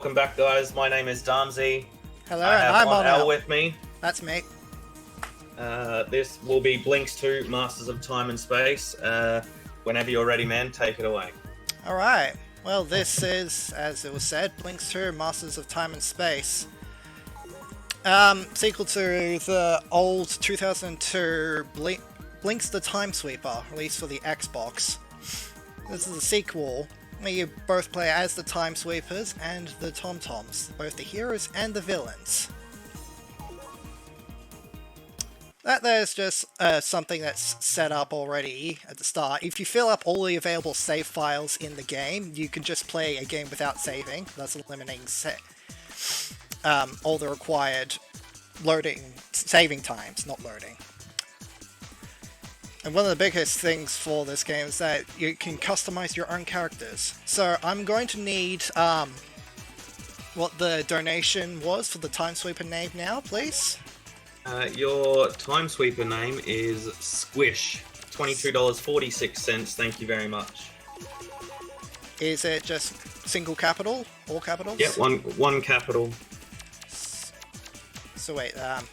Welcome back, guys. My name is Darmsy. Hello, I and have I'm on on L L. with me. That's me. This will be Blinx 2, Masters of Time and Space. Whenever you're ready, man, take it away. Alright. Well, this is, as it was said, Blinx 2, Masters of Time and Space. Sequel to the old 2002 Blinx the Time Sweeper, released for the Xbox. This is a sequel where you both play as the Time Sweepers and the Tom-Toms, both the heroes and the villains. That there's just something that's set up already at the start. If you fill up all the available save files in the game, you can just play a game without saving, thus eliminating all the required saving times, not loading. And one of the biggest things for this game is that you can customize your own characters. So I'm going to need what the donation was for the Time Sweeper name now, please. Your Time Sweeper name is Squish. $22.46. Thank you very much. Is it just single capital? All capitals? Yeah, one capital. So wait, gotta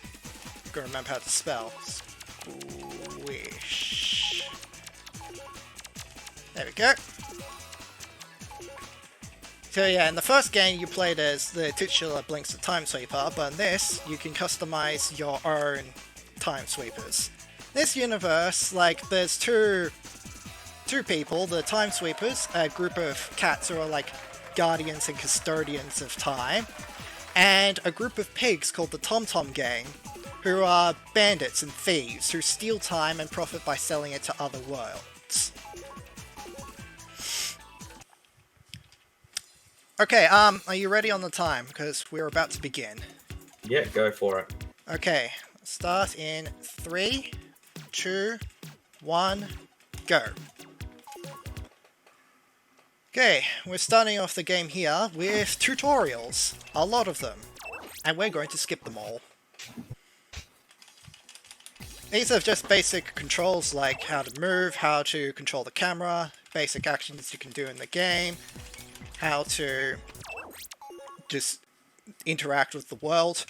remember how to spell. Squish. There we go. So yeah, in the first game you played as the titular Blinx the Time Sweeper, but in this you can customize your own Time Sweepers. This universe, like, there's two people, the Time Sweepers, a group of cats who are like guardians and custodians of time, and a group of pigs called the Tom-Tom Gang, who are bandits and thieves who steal time and profit by selling it to other worlds. Okay, are you ready on the time? Because we're about to begin. Yeah, go for it. Okay, start in 3, 2, 1, go. Okay, we're starting off the game here with tutorials. A lot of them. And we're going to skip them all. These are just basic controls like how to move, how to control the camera, basic actions you can do in the game, how to just interact with the world.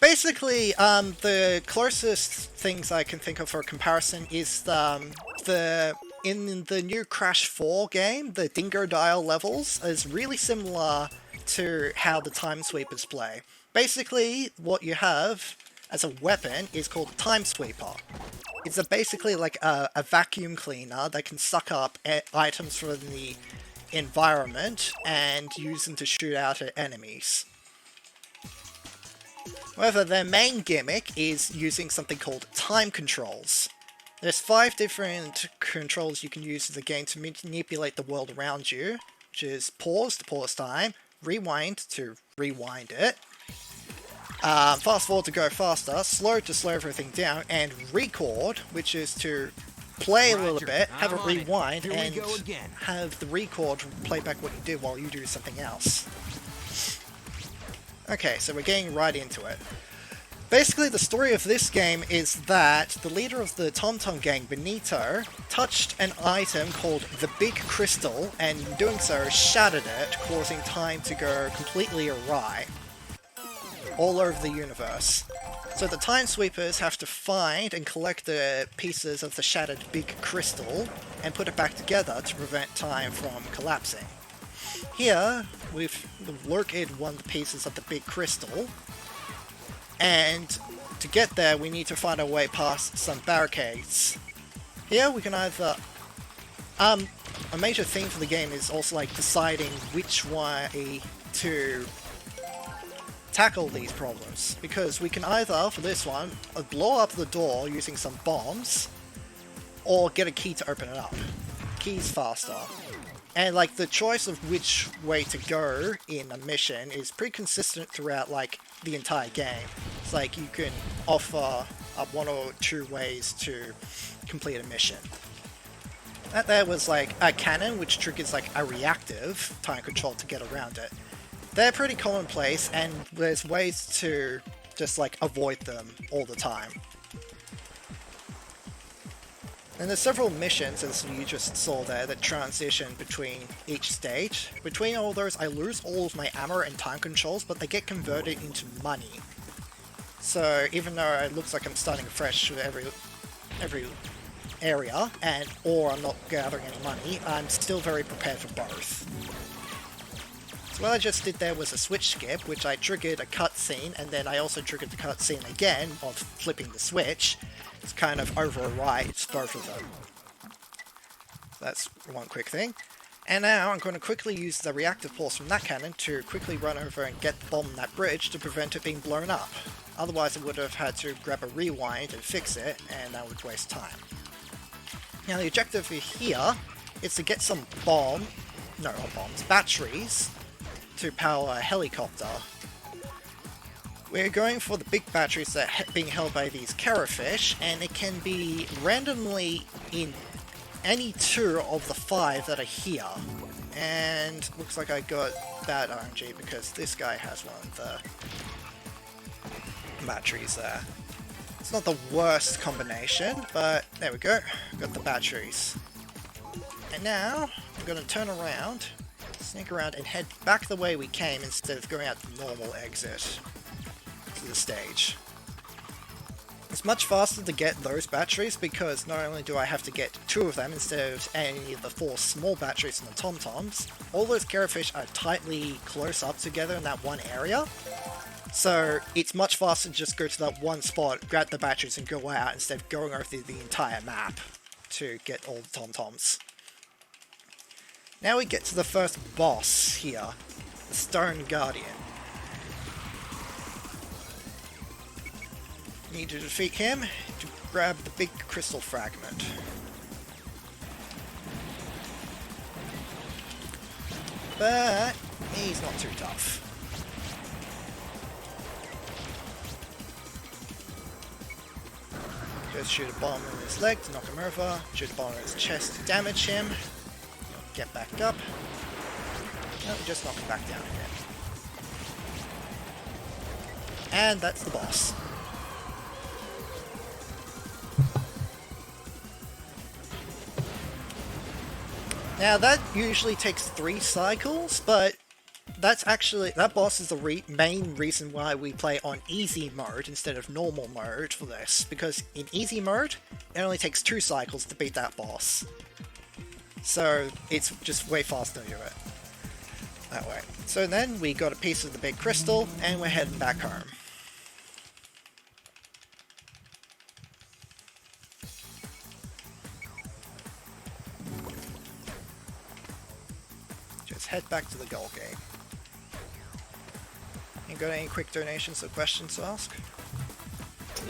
Basically, the closest things I can think of for a comparison is in the new Crash 4 game, the Dingo Dial levels is really similar to how the Time Sweepers play. Basically, what you have as a weapon is called a Time Sweeper. It's basically like a vacuum cleaner that can suck up items from the environment and use them to shoot out at enemies. However, their main gimmick is using something called time controls. There's 5 different controls you can use in the game to manipulate the world around you, which is pause to pause time, rewind to rewind it, fast forward to go faster, slow to slow everything down, and record, which is to play a little bit, have it rewind, and have the record play back what you did while you do something else. Okay, so we're getting right into it. Basically, the story of this game is that the leader of the Tom-Tom Gang, Benito, touched an item called the Big Crystal, and in doing so, shattered it, causing time to go completely awry all over the universe. So the Time Sweepers have to find and collect the pieces of the shattered Big Crystal and put it back together to prevent time from collapsing. Here, we've located one of the pieces of the Big Crystal, and to get there we need to find our way past some barricades. Here we can either... a major theme for the game is also like deciding which way to tackle these problems, because we can either, for this one, blow up the door using some bombs, or get a key to open it up. Key's faster. And like the choice of which way to go in a mission is pretty consistent throughout like the entire game. It's like you can offer up 1 or 2 ways to complete a mission. That there was like a cannon, which triggers like a reactive time control to get around it. They're pretty commonplace, and there's ways to just like avoid them all the time. And there's several missions, as you just saw there, that transition between each stage. Between all those, I lose all of my ammo and time controls, but they get converted into money. So even though it looks like I'm starting fresh with every area, or I'm not gathering any money, I'm still very prepared for both. So what I just did there was a switch skip, which I triggered a cutscene, and then I also triggered the cutscene again of flipping the switch. It's kind of overwrites both of them. That's one quick thing. And now I'm going to quickly use the reactive pulse from that cannon to quickly run over and get the bomb on that bridge to prevent it being blown up. Otherwise I would have had to grab a rewind and fix it, and that would waste time. Now the objective here is to get some batteries to power a helicopter. We're going for the big batteries that are being held by these Carafish, and it can be randomly in any 2 of the 5 that are here. And looks like I got bad RNG because this guy has one of the batteries there. It's not the worst combination, but there we go. Got the batteries. And now I'm going to turn around, sneak around, and head back the way we came instead of going out the normal exit to the stage. It's much faster to get those batteries because not only do I have to get 2 of them instead of any of the 4 small batteries in the Tom-Toms, all those Carafish are tightly close up together in that one area. So it's much faster to just go to that one spot, grab the batteries and go out instead of going over the entire map to get all the Tom-Toms. Now we get to the first boss here, the Stone Guardian. Need to defeat him to grab the big crystal fragment. But he's not too tough. Just shoot a bomb in his leg to knock him over, shoot a bomb in his chest to damage him, get back up, no, just knock him back down again. And that's the boss. Now that usually takes 3 cycles, but that boss is the main reason why we play on easy mode instead of normal mode for this, because in easy mode, it only takes 2 cycles to beat that boss. So it's just way faster to do it that way. So then we got a piece of the big crystal, and we're heading back home. Just head back to the goal game. You got any quick donations or questions to ask?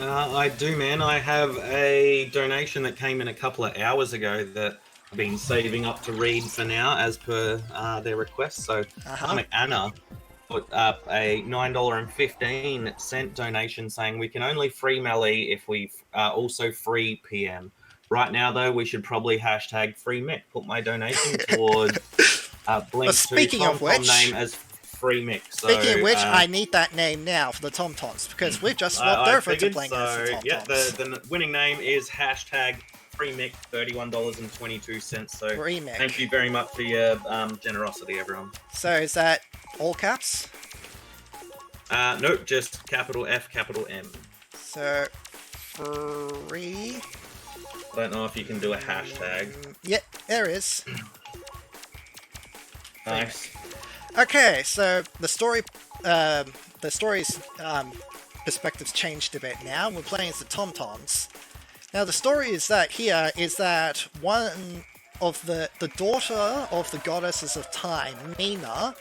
I do, man. I have a donation that came in a couple of hours ago that I've been saving up to read for now, as per their request. So, Anna put up a $9.15 donation saying we can only free melee if we also free PM. Right now, though, we should probably hashtag free Mick. Put my donation toward Blinx speaking of which, name as free Mick. So, speaking of which, I need that name now for the Tom-Toms because we've just swapped over to Blinx as the Tom-Toms. Yeah, the winning name is hashtag free Mick, $31.22. So thank you very much for your generosity, everyone. So is that all caps? Nope, just capital F, capital M. So free. I don't know if you can do a hashtag. Yeah, there is. Nice. Okay, so the story's perspectives changed a bit now. We're playing as the Tom-Toms. Now the story is that one of the daughter of the goddesses of time, Mina,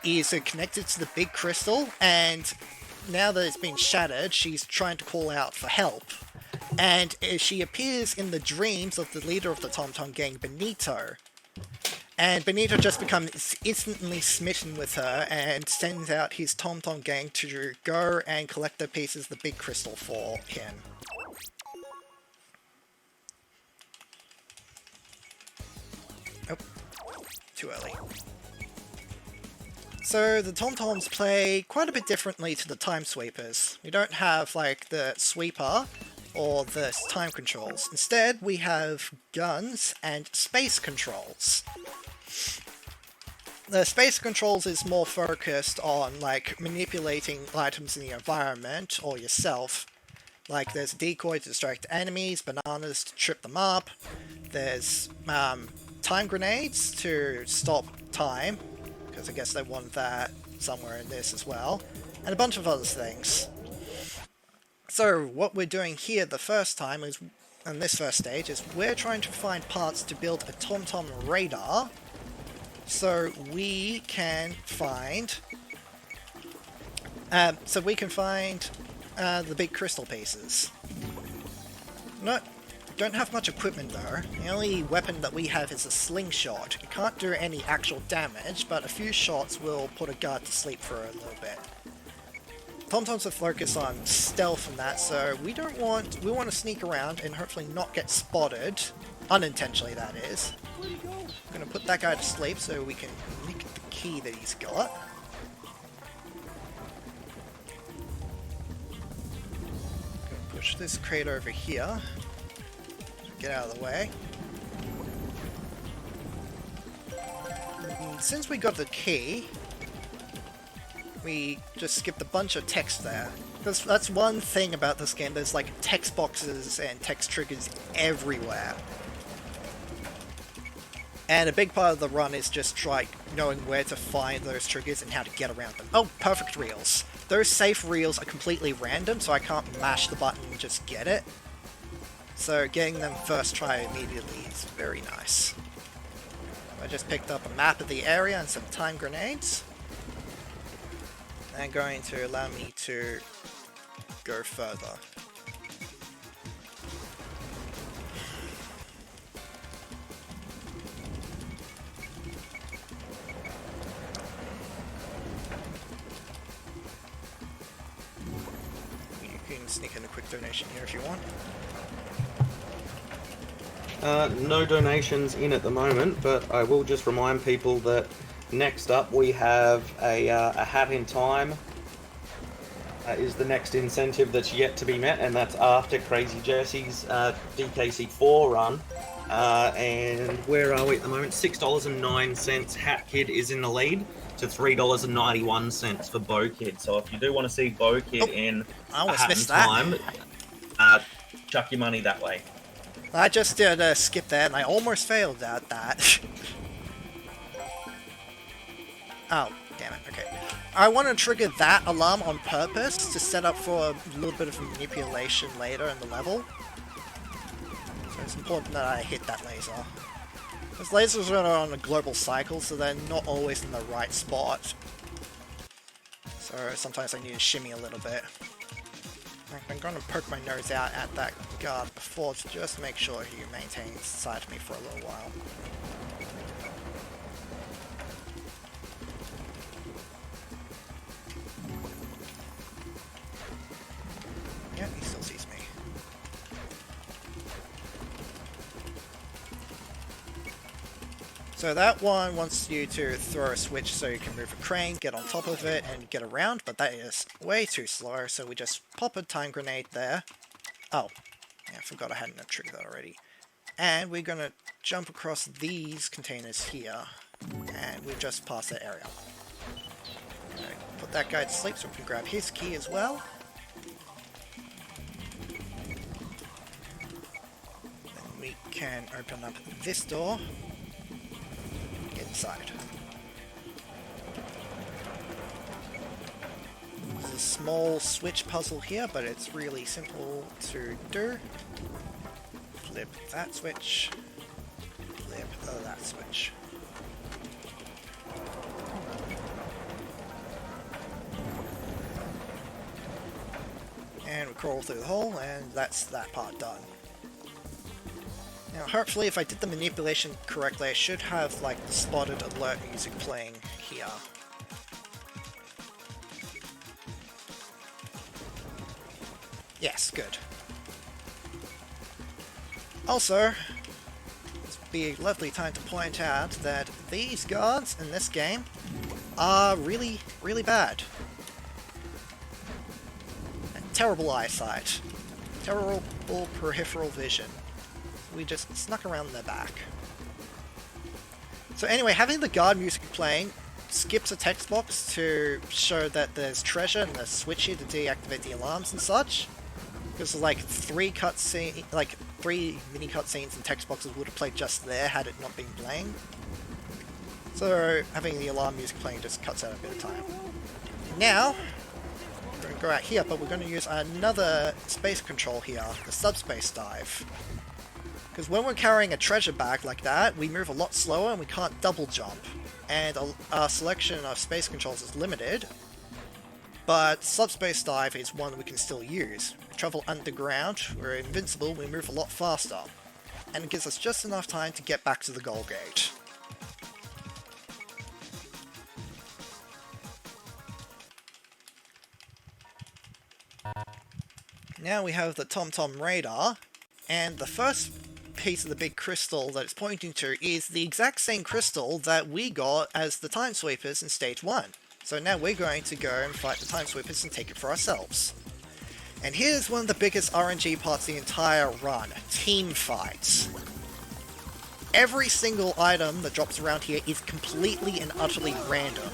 is connected to the big crystal, and now that it's been shattered, she's trying to call out for help. And she appears in the dreams of the leader of the Tom-Tom gang, Benito. And Benito just becomes instantly smitten with her and sends out his Tom-Tom gang to go and collect the pieces of the big crystal for him. Oh, too early. So the Tom-Toms play quite a bit differently to the Time Sweepers. We don't have like the sweeper or the time controls. Instead, we have guns and space controls. The space controls is more focused on, like, manipulating items in the environment, or yourself. Like, there's a decoy to distract enemies, bananas to trip them up, there's time grenades to stop time, because I guess they want that somewhere in this as well, and a bunch of other things. So what we're doing here the first time is, in this first stage, is we're trying to find parts to build a TomTom radar, so we can find the big crystal pieces. Don't have much equipment though. The only weapon that we have is a slingshot. It can't do any actual damage, but a few shots will put a guard to sleep for a little bit. TomToms are focused on stealth and that, so we want to sneak around and hopefully not get spotted. Unintentionally, that is. I'm gonna put that guy to sleep so we can nick the key that he's got. Push this crate over here. Get out of the way. And since we got the key, we just skipped a bunch of text there. That's one thing about this game, there's like text boxes and text triggers everywhere. And a big part of the run is just knowing where to find those triggers and how to get around them. Oh, perfect reels. Those safe reels are completely random, so I can't mash the button and just get it. So getting them first try immediately is very nice. I just picked up a map of the area and some time grenades. They're going to allow me to go further. You can sneak in a quick donation here if you want. No donations in at the moment, but I will just remind people that next up we have a hat in time is the next incentive that's yet to be met, and that's after Crazy Jesse's DKC4 run. And where are we at the moment? $6.09 Hat Kid is in the lead to $3.91 for Bow Kid. So if you do want to see Bow Kid in a hat in time, chuck your money that way. I just did a skip that and I almost failed at that. Oh, damn it, okay. I want to trigger that alarm on purpose to set up for a little bit of manipulation later in the level. So it's important that I hit that laser. Because lasers are on a global cycle, so they're not always in the right spot. So sometimes I need to shimmy a little bit. I'm going to poke my nose out at that guard before to just make sure he maintains sight of me for a little while. Yeah, he still sees me. So that one wants you to throw a switch so you can move a crane, get on top of it, and get around, but that is way too slow, so we just pop a time grenade there. Oh, yeah, I forgot I hadn't triggered that already. And we're gonna jump across these containers here, and we just pass that area. Okay, put that guy to sleep so we can grab his key as well. Then we can open up this door. Inside. There's a small switch puzzle here, but it's really simple to do. Flip that switch. Flip that switch. And we crawl through the hole, and that's that part done. Now, hopefully, if I did the manipulation correctly, I should have, like, the spotted alert music playing here. Yes, good. Also, this would be a lovely time to point out that these guards in this game are really, really bad. And terrible eyesight. Terrible peripheral vision. We just snuck around their back. So anyway, having the guard music playing skips a text box to show that there's treasure and a switch here to deactivate the alarms and such. Because there's like three mini cutscenes and text boxes would have played just there had it not been playing. So having the alarm music playing just cuts out a bit of time. Now, we're going to go out here, but we're going to use another space control here, the subspace dive. Because when we're carrying a treasure bag like that, we move a lot slower and we can't double jump. And our selection of space controls is limited, but subspace dive is one we can still use. We travel underground, we're invincible, we move a lot faster. And it gives us just enough time to get back to the goal gate. Now we have the TomTom radar, and the first piece of the big crystal that it's pointing to is the exact same crystal that we got as the Time Sweepers in Stage 1. So now we're going to go and fight the Time Sweepers and take it for ourselves. And here's one of the biggest RNG parts of the entire run, team fights. Every single item that drops around here is completely and utterly random.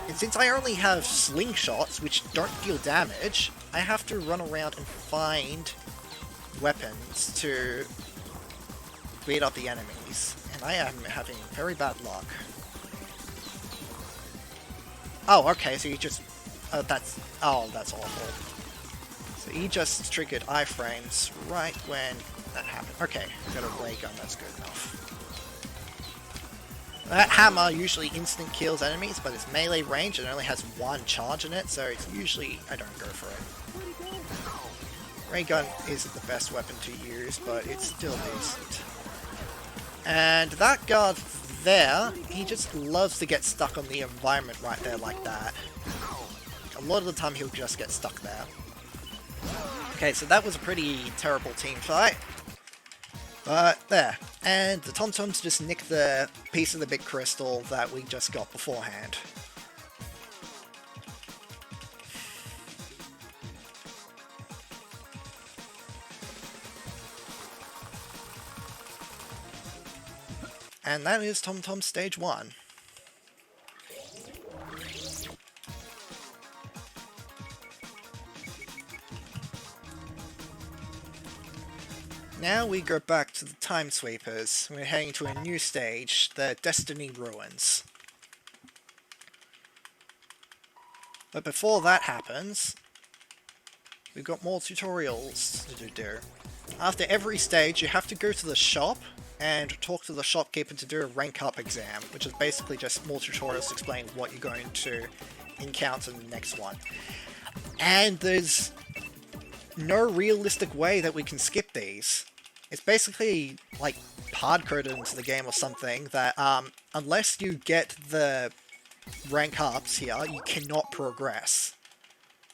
And since I only have slingshots, which don't deal damage, I have to run around and find weapons to beat up the enemies. And I am having very bad luck. Oh, okay, so you just... that's awful. So he just triggered iframes right when that happened. Okay, got a ray gun, that's good enough. That hammer usually instant kills enemies, but it's melee range and only has one charge in it, so it's usually... I don't go for it. Ray gun isn't the best weapon to use, but it's still decent. And that guard there, he just loves to get stuck on the environment right there like that. A lot of the time he'll just get stuck there. Okay, so that was a pretty terrible team fight. But there. And the TomToms just nicked the piece of the big crystal that we just got beforehand. And that is TomTom Stage 1. Now we go back to the Time Sweepers. We're heading to a new stage, the Destiny Ruins. But before that happens, we've got more tutorials to do. After every stage, you have to go to the shop and talk to the shopkeeper to do a rank up exam, which is basically just more tutorials to explain what you're going to encounter in the next one. And there's no realistic way that we can skip these. It's basically like hard-coded into the game or something that unless you get the rank ups here, you cannot progress.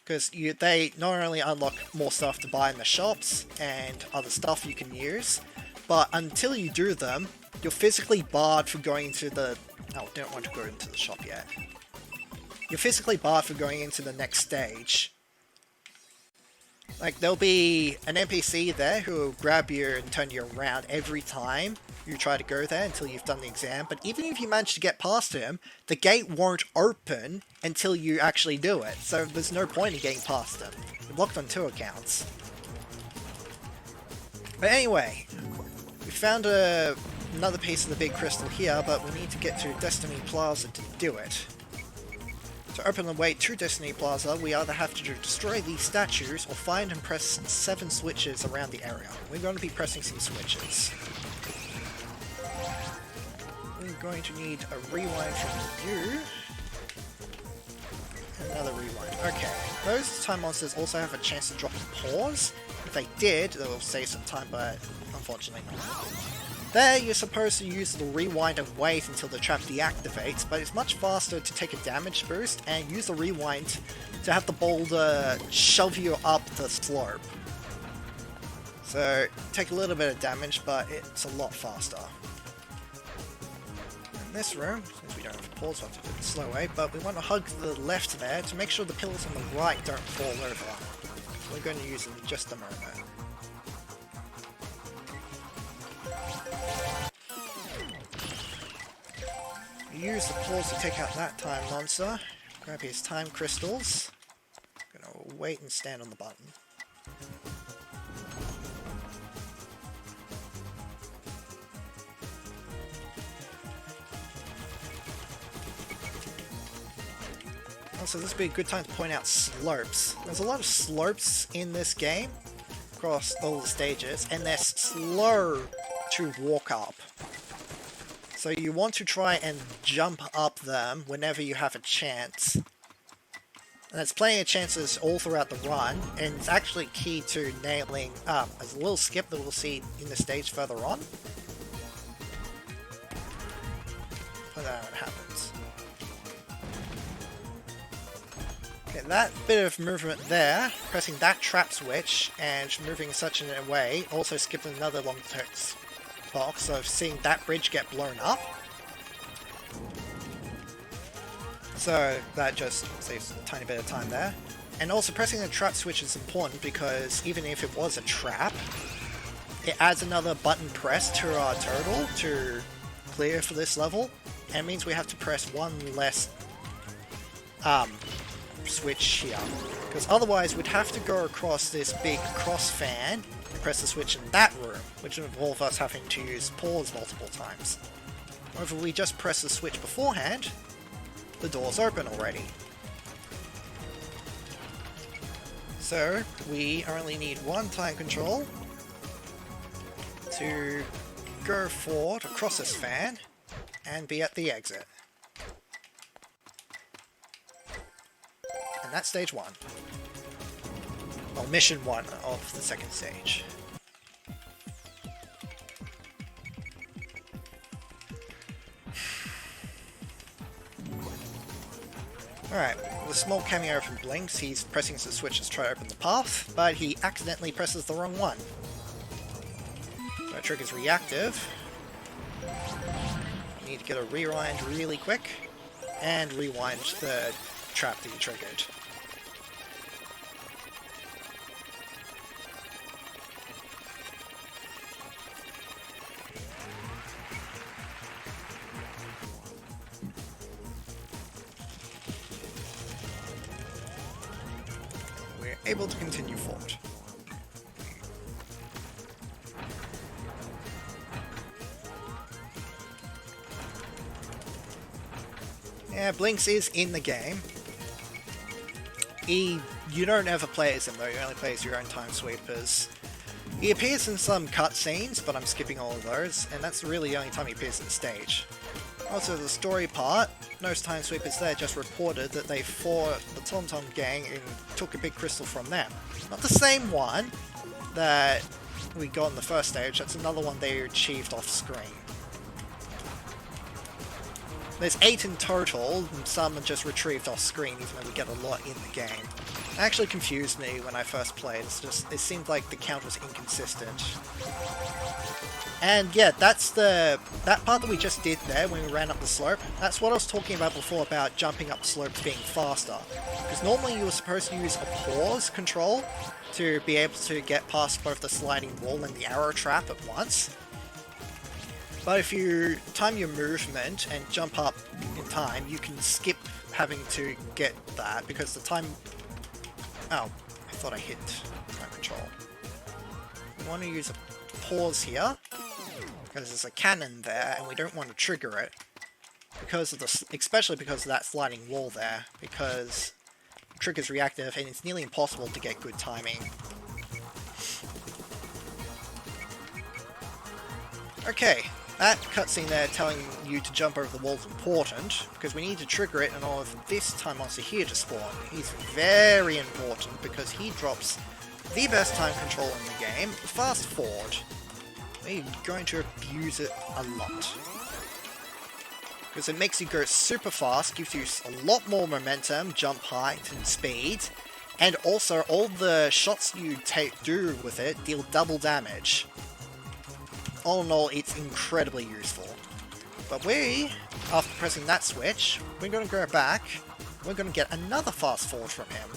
Because they not only unlock more stuff to buy in the shops and other stuff you can use, but until you do them, you're physically barred from going into the... Oh, I don't want to go into the shop yet. You're physically barred from going into the next stage. Like, there'll be an NPC there who will grab you and turn you around every time you try to go there until you've done the exam, but even if you manage to get past him, the gate won't open until you actually do it, so there's no point in getting past him. You're locked on 2 accounts. But anyway, we found another piece of the big crystal here, but we need to get to Destiny Plaza to do it. To open the way to Destiny Plaza, we either have to destroy these statues or find and press 7 switches around the area. We're going to be pressing some switches. We're going to need a rewind from you. Another rewind. Okay. Those time monsters also have a chance to drop a pause. If they did, they will save some time, but unfortunately not. There, you're supposed to use the rewind and wait until the trap deactivates, but it's much faster to take a damage boost and use the rewind to have the boulder shove you up the slope. So, take a little bit of damage, but it's a lot faster. In this room, since we don't have a pause, we'll have to do it the slow way, but we want to hug the left there to make sure the pillars on the right don't fall over. We're going to use them in just a moment. Use the pause to take out that time monster. Grab his time crystals. Gonna wait and stand on the button. Also, this would be a good time to point out slopes. There's a lot of slopes in this game across all the stages, and they're slow to walk up. So you want to try and jump up them whenever you have a chance. And there's plenty of chances all throughout the run, and it's actually key to nailing up. There's a little skip that we'll see in the stage further on. Find out what happens. Okay, that bit of movement there, pressing that trap switch and moving such in a way, also skipped another long text box, so seeing that bridge get blown up. So that just saves a tiny bit of time there. And also pressing the trap switch is important because even if it was a trap, it adds another button press to our total to clear for this level, and it means we have to press one less switch here, because otherwise we'd have to go across this big cross fan and press the switch in that room, which would involve us having to use pause multiple times. Or if we just press the switch beforehand, the door's open already. So we only need one time control to go forward across this fan and be at the exit. And that's stage 1. Well, mission 1 of the second stage. Alright, with a small cameo from Blinx, he's pressing the switch to try to open the path, but he accidentally presses the wrong one. So it triggers reactive. You need to get a rewind really quick, and rewind the trap that you triggered. We're able to continue forward. Yeah, Blinx is in the game. You don't ever play as him though, you only play as your own time sweepers. He appears in some cutscenes, but I'm skipping all of those, and that's really the only time he appears on the stage. Also, the story part, no time sweepers there just reported that they fought the TomTom gang and took a big crystal from them. Not the same one that we got in the first stage, that's another one they achieved off screen. There's 8 in total, and some are just retrieved off screen, even though we get a lot in the game. It actually confused me when I first played, it seemed like the count was inconsistent. And yeah, that's that part that we just did there when we ran up the slope. That's what I was talking about before about jumping up slopes being faster. Because normally you were supposed to use a pause control to be able to get past both the sliding wall and the arrow trap at once. But if you time your movement and jump up in time, you can skip having to get that because the time... Oh, I thought I hit time control. We want to use a pause here because there's a cannon there and we don't want to trigger it because of especially because of that sliding wall there, because it triggers reactive and it's nearly impossible to get good timing. Okay. That cutscene there telling you to jump over the wall is important, because we need to trigger it in order for this time monster here to spawn. He's very important because he drops the best time control in the game, fast forward. We're going to abuse it a lot. Because it makes you go super fast, gives you a lot more momentum, jump height and speed, and also all the shots you do with it deal double damage. All in all, it's incredibly useful. But we, after pressing that switch, we're going to go back, we're going to get another fast forward from him.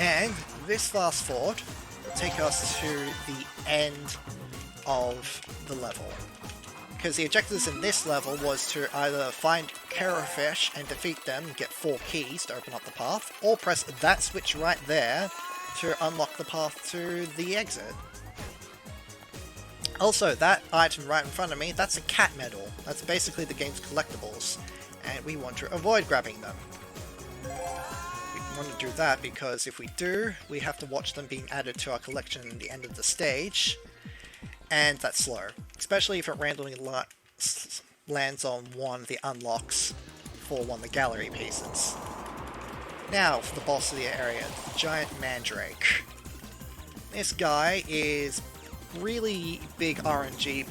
And this fast forward will take us to the end of the level. because the objectives in this level was to either find Kerafish and defeat them and get 4 keys to open up the path, or press that switch right there to unlock the path to the exit. Also, that item right in front of me, that's a cat medal. That's basically the game's collectibles, and we want to avoid grabbing them. We want to do that because if we do, we have to watch them being added to our collection at the end of the stage, and that's slow. Especially if it randomly lands on one of the unlocks for one of the gallery pieces. Now, for the boss of the area, the giant mandrake. This guy is really big RNG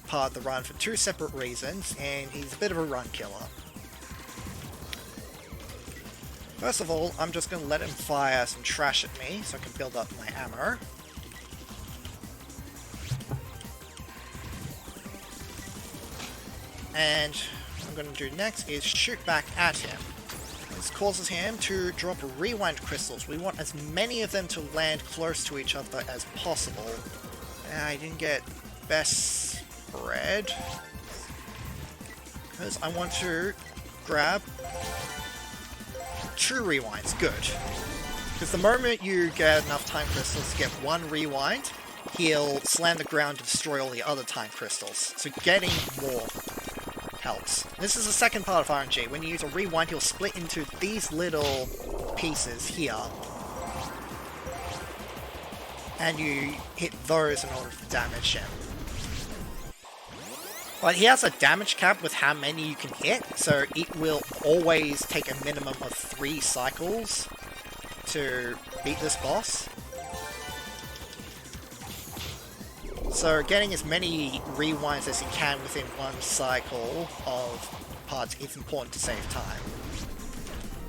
part of the run for 2 separate reasons, and he's a bit of a run killer. First of all, I'm just going to let him fire some trash at me so I can build up my ammo. And what I'm going to do next is shoot back at him. This causes him to drop rewind crystals. We want as many of them to land close to each other as possible. I didn't get best spread, because I want to grab 2 rewinds. Good. Because the moment you get enough time crystals to get 1 rewind, he'll slam the ground to destroy all the other time crystals. So getting more helps. This is the second part of RNG. When you use a rewind, he'll split into these little pieces here. And you hit those in order to damage him. But he has a damage cap with how many you can hit, so it will always take a minimum of 3 cycles to beat this boss. So getting as many rewinds as you can within 1 cycle of parts is important to save time.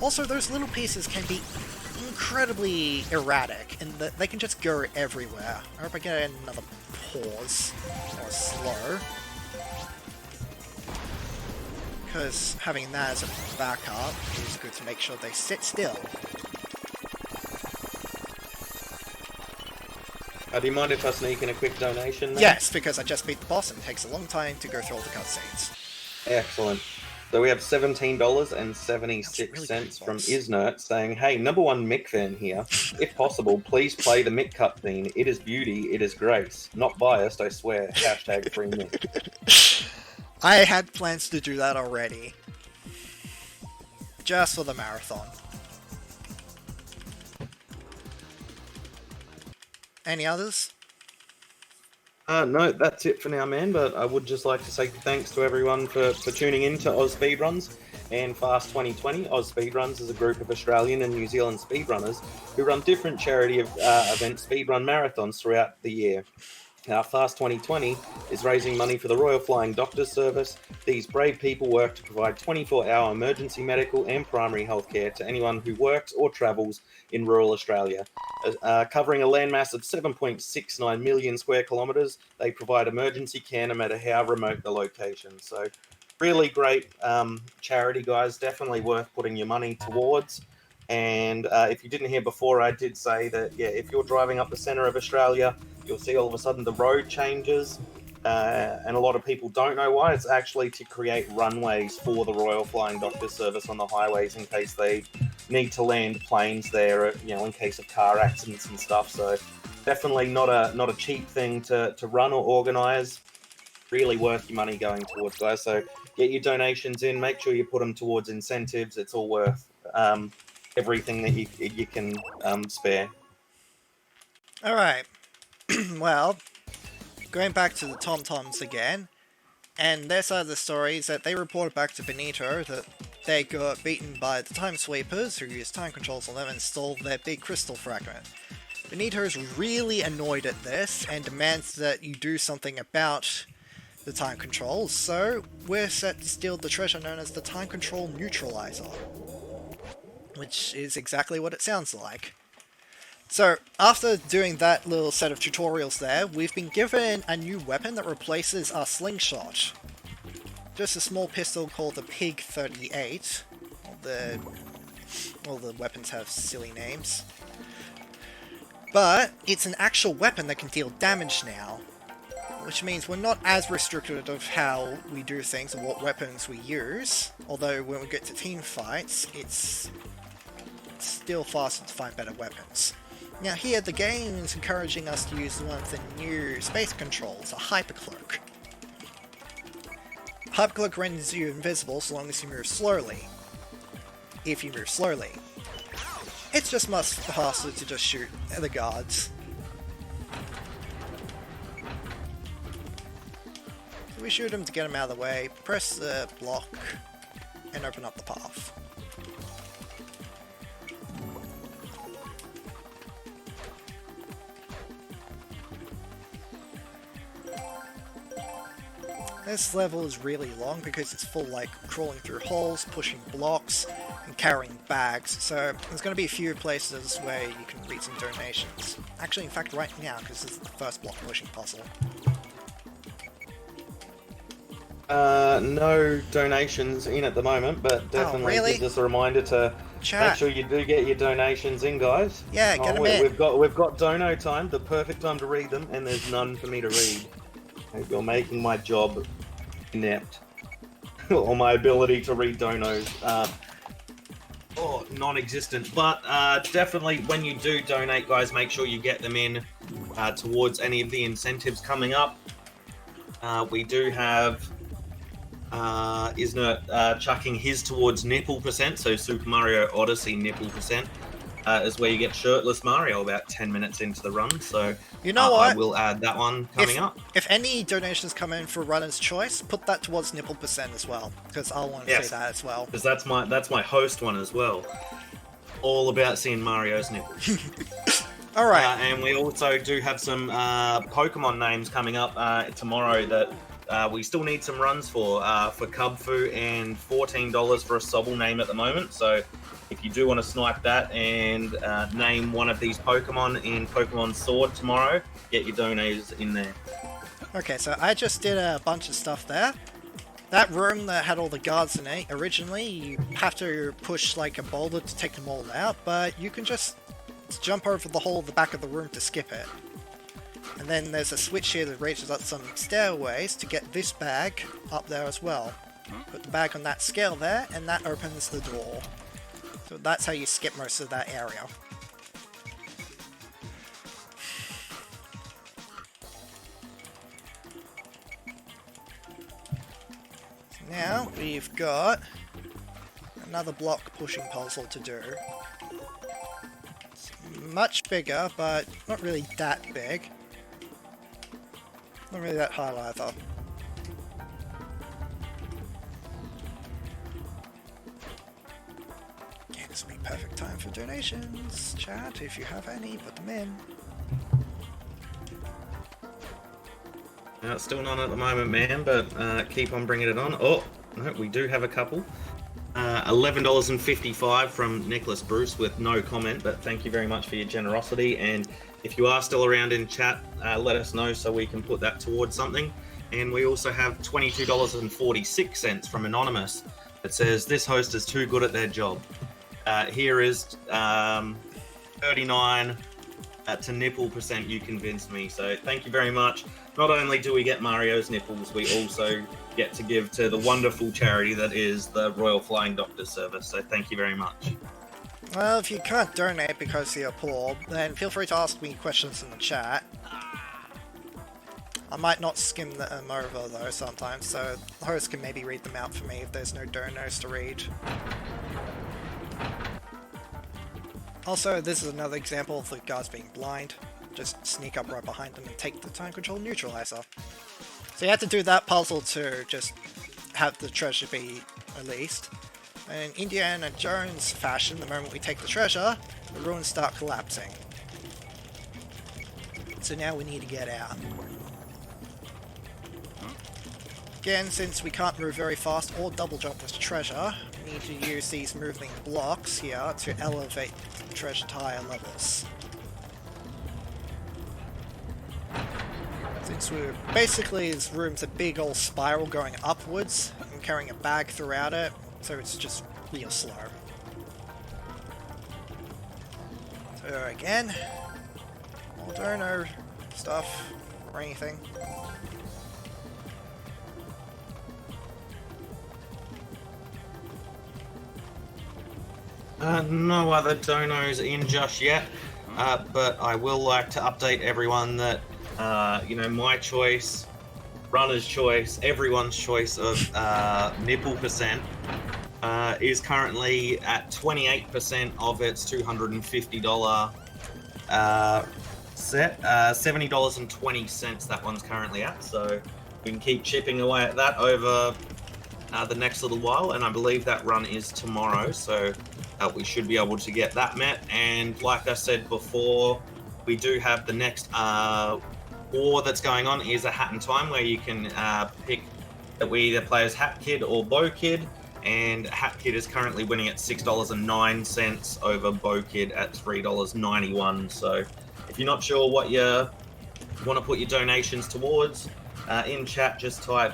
Also, those little pieces can be incredibly erratic, and they can just go everywhere. I hope I get another pause, or slow. Because having that as a backup is good to make sure they sit still. Do you mind if I sneak in a quick donation there? Yes, because I just beat the boss and it takes a long time to go through all the cutscenes. Excellent. So we have $17.76 from Isnert saying, "Hey, number 1 Mick fan here. If possible, please play the Mick cutscene. It is beauty, it is grace. Not biased, I swear. Hashtag free Mick." I had plans to do that already. Just for the marathon. Any others? No, that's it for now, man. But I would just like to say thanks to everyone for tuning in to Oz Speedruns and Fast 2020. Oz Speedruns is a group of Australian and New Zealand speedrunners who run different charity event speedrun marathons throughout the year. Fast 2020 is raising money for the Royal Flying Doctor Service. These brave people work to provide 24-hour emergency medical and primary health care to anyone who works or travels in rural Australia. Covering a landmass of 7.69 million square kilometres, they provide emergency care no matter how remote the location. So really great charity, guys. Definitely worth putting your money towards. And if you didn't hear before, I did say that, yeah, if you're driving up the centre of Australia, you'll see all of a sudden the road changes, and a lot of people don't know why. It's actually to create runways for the Royal Flying Doctor Service on the highways in case they need to land planes there, in case of car accidents and stuff. So definitely not a cheap thing to run or organise. Really worth your money going towards, guys. So get your donations in. Make sure you put them towards incentives. It's all worth everything that you can spare. All right. Well, going back to the Tom-Toms again, and their side of the story is that they reported back to Benito that they got beaten by the Time Sweepers, who used time controls on them and stole their big crystal fragment. Benito is really annoyed at this and demands that you do something about the time controls, so we're set to steal the treasure known as the Time Control Neutralizer, which is exactly what it sounds like. So, after doing that little set of tutorials there, we've been given a new weapon that replaces our slingshot. Just a small pistol called the Pig 38. All the weapons have silly names. But it's an actual weapon that can deal damage now. which means we're not as restricted of how we do things and what weapons we use, although when we get to team fights, it's still faster to find better weapons. Now here, the game is encouraging us to use one of the new space controls, a hypercloak. Hypercloak renders you invisible so long as you move slowly. If you move slowly. It's just much faster to just shoot the guards. So we shoot them to get them out of the way, press the block, and open up the path. This level is really long because it's full like crawling through holes, pushing blocks, and carrying bags, so there's going to be a few places where you can read some donations. Actually, in fact, right now, because this is the first block pushing puzzle. No donations in at the moment, but definitely really? just a reminder to Chat. make sure you do get your donations in, guys. Yeah, get them in. We've got dono time, the perfect time to read them, and there's none for me to read. You're making my job inept, or my ability to read donos non-existent. But definitely, when you do donate, guys, make sure you get them in towards any of the incentives coming up. We do have Isn't chucking his towards nipple percent, so Super Mario Odyssey nipple percent is where you get shirtless Mario about 10 minutes into the run, so you know what? I will add that one coming up. If any donations come in for Runner's Choice, put that towards nipple percent as well, because I'll want to see that as well. Because that's my host one as well. All about seeing Mario's nipples. Alright. And we also do have some Pokemon names coming up tomorrow that we still need some runs for Cubfu, and $14 for a Sobble name at the moment. So if you do want to snipe that and name one of these Pokemon in Pokemon Sword tomorrow, get your donations in there. Okay, so I just did a bunch of stuff there. That room that had all the guards in it, originally you have to push like a boulder to take them all out, but you can just jump over the whole of the back of the room to skip it. And then there's a switch here that reaches up some stairways to get this bag up there as well. Put the bag on that scale there, and that opens the door. So that's how you skip most of that area. So now we've got another block pushing puzzle to do. It's much bigger, but not really that big. Not really that hard either. Yeah, this will be perfect time for donations. Chat, if you have any, put them in. Still none at the moment, man, but keep on bringing it on. Oh, no, we do have a couple. $11.55 from Nicholas Bruce with no comment, but thank you very much for your generosity. And if you are still around in chat, let us know so we can put that towards something. And we also have $22.46 from Anonymous that says, this host is too good at their job. Here is 39 to nipple percent, you convinced me. So thank you very much. Not only do we get Mario's nipples, we also get to give to the wonderful charity that is the Royal Flying Doctor Service. So thank you very much. Well, if you can't donate because you're poor, then feel free to ask me questions in the chat. I might not skim them over though sometimes, so the host can maybe read them out for me if there's no donors to read. Also, this is another example of the guards being blind. Just sneak up right behind them and take the time control neutralizer. So you have to do that puzzle to just have the treasure be released. And in Indiana Jones fashion, the moment we take the treasure, the ruins start collapsing. So now we need to get out. Again, since we can't move very fast or double jump this treasure, we need to use these moving blocks here to elevate the treasure to higher levels. Since basically this room's a big old spiral going upwards, and carrying a bag throughout it, so it's just real slow. So again, I don't know stuff or anything. No other donos in just yet, but I will like to update everyone that, my choice, runner's choice, everyone's choice of nipple percent is currently at 28% of its $250 set, $70.20 that one's currently at. So we can keep chipping away at that over the next little while, and I believe that run is tomorrow, so we should be able to get that met. And like I said before, we do have the next war that's going on is a hat in time, where you can pick that we either play as Hat Kid or Bow Kid, and Hat Kid is currently winning at $6.09 over Bow Kid at $3.91. So if you're not sure what you want to put your donations towards, in chat just type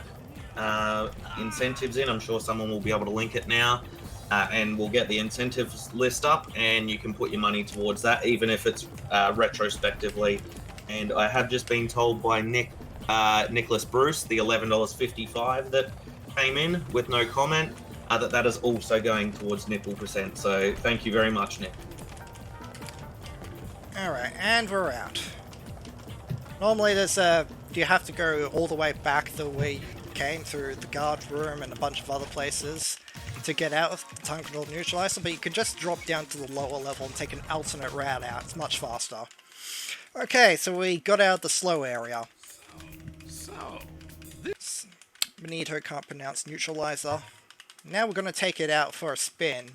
incentives in. I'm sure someone will be able to link it now, and we'll get the incentives list up, and you can put your money towards that, even if it's retrospectively. And I have just been told by Nicholas Bruce, the $11.55 that came in with no comment, that is also going towards nipple percent. So thank you very much, Nick. Alright, and we're out. Normally there's you have to go all the way back the way you came, through the guard room and a bunch of other places to get out of the time control neutralizer, but you can just drop down to the lower level and take an alternate route out. It's much faster. Okay, so we got out of the slow area. So, this Benito can't pronounce neutralizer. Now we're going to take it out for a spin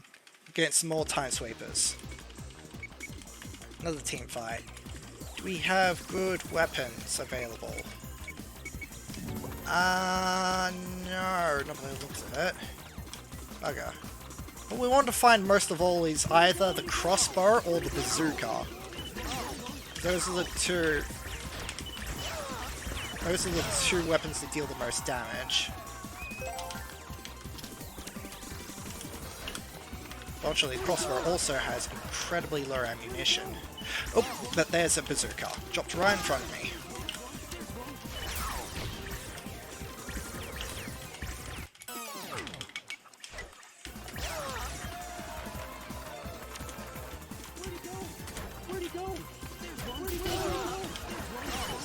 against some more time sweepers. Another team fight. Do we have good weapons available? No, not by the looks of it. Okay. What we want to find most of all is either the crossbow or the bazooka. Those are the two weapons that deal the most damage. Fortunately, the crossbow also has incredibly low ammunition. Oh, but there's a bazooka. Dropped right in front of me.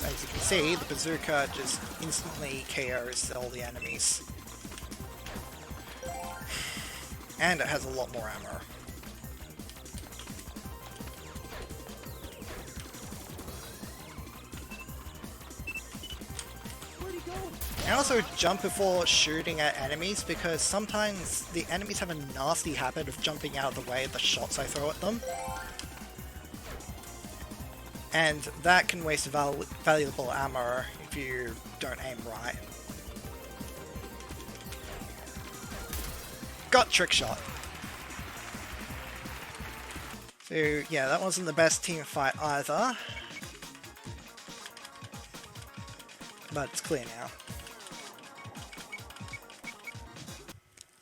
As you can see, the bazooka just instantly KOs all the enemies. And it has a lot more ammo. And also jump before shooting at enemies, because sometimes the enemies have a nasty habit of jumping out of the way of the shots I throw at them. And that can waste valuable ammo if you don't aim right. Got trick shot. So yeah, that wasn't the best team fight either. But it's clear now.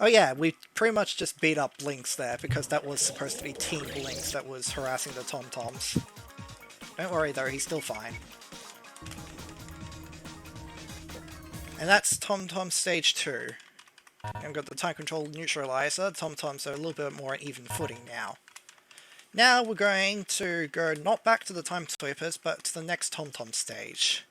Oh yeah, we pretty much just beat up Blinx there, because that was supposed to be Team Blinx that was harassing the Tom-Toms. Don't worry though, he's still fine. And that's Tom-Tom Stage 2. And we've got the time control neutralizer. Tom-Toms are a little bit more even footing now. Now we're going to go not back to the time sweepers, but to the next Tom-Tom stage.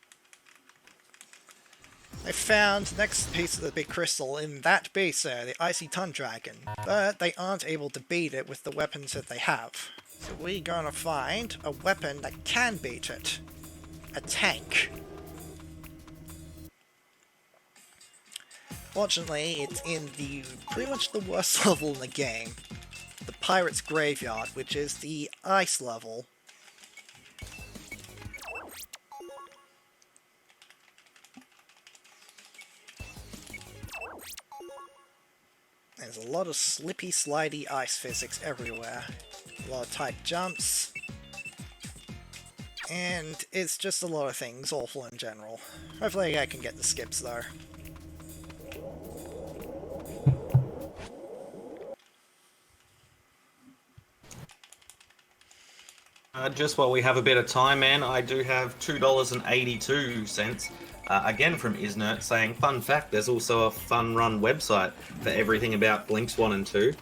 They found the next piece of the big crystal in that beast there, the Icy Ton Dragon, but they aren't able to beat it with the weapons that they have. So we're gonna find a weapon that can beat it. A tank. Fortunately, it's in the pretty much the worst level in the game. The Pirate's Graveyard, which is the ice level. There's a lot of slippy, slidey ice physics everywhere. A lot of tight jumps. And it's just a lot of things awful in general. Hopefully I can get the skips though. Just while we have a bit of time, man, I do have $2.82, again from Isnert, saying, fun fact, there's also a Fun Run website for everything about Blinx 1 and 2.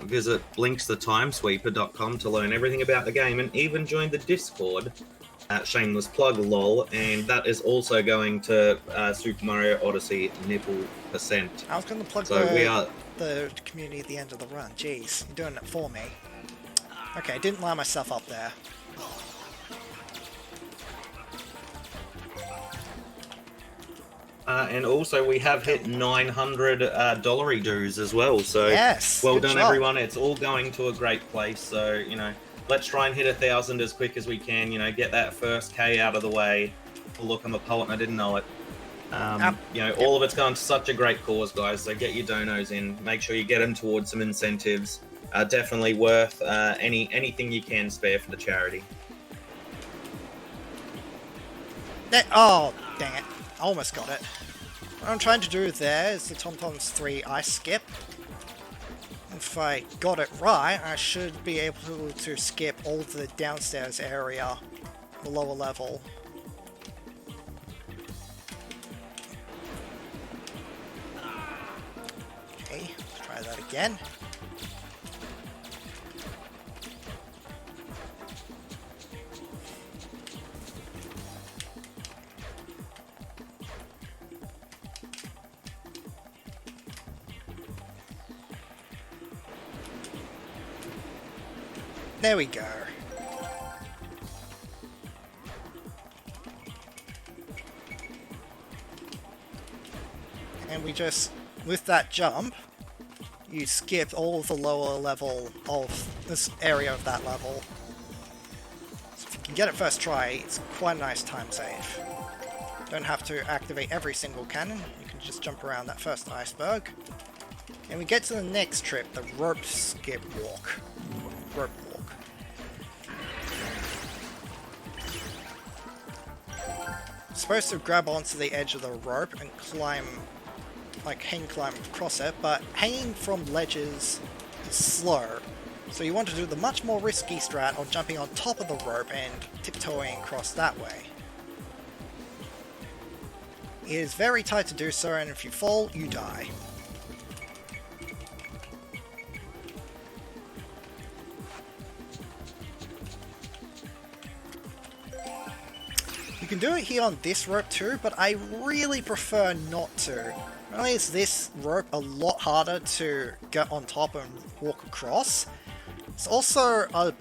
Visit blinxthetimesweeper.com to learn everything about the game and even join the Discord. Shameless plug, lol. And that is also going to Super Mario Odyssey nipple %. I was going to plug the community at the end of the run. Jeez, you're doing it for me. Okay, I didn't line myself up there. And also we have hit 900 dollary dues as well, so yes, well done everyone. It's all going to a great place, so you know, let's try and hit 1,000 as quick as we can, you know, get that first K out of the way. Oh, look, I'm a poet and I didn't know it. You know, all of it's going to such a great cause, guys, so get your donos in, make sure you get them towards some incentives. Definitely worth anything you can spare for the charity. Oh, dang it. Almost got it. What I'm trying to do there is the TomTom's 3 ice skip. If I got it right, I should be able to skip all the downstairs area, the lower level. Okay, let's try that again. There we go. And we just, with that jump, you skip all of the lower level of this area of that level. So if you can get it first try, it's quite a nice time save. Don't have to activate every single cannon, you can just jump around that first iceberg. And we get to the next trip, the rope skip walk. Rope walk. Supposed to grab onto the edge of the rope and climb, like hang climb across it, but hanging from ledges is slow. So you want to do the much more risky strat of jumping on top of the rope and tiptoeing across that way. It is very tight to do so, and if you fall, you die. You can do it here on this rope too, but I really prefer not to. Not only is this rope a lot harder to get on top and walk across, it's also a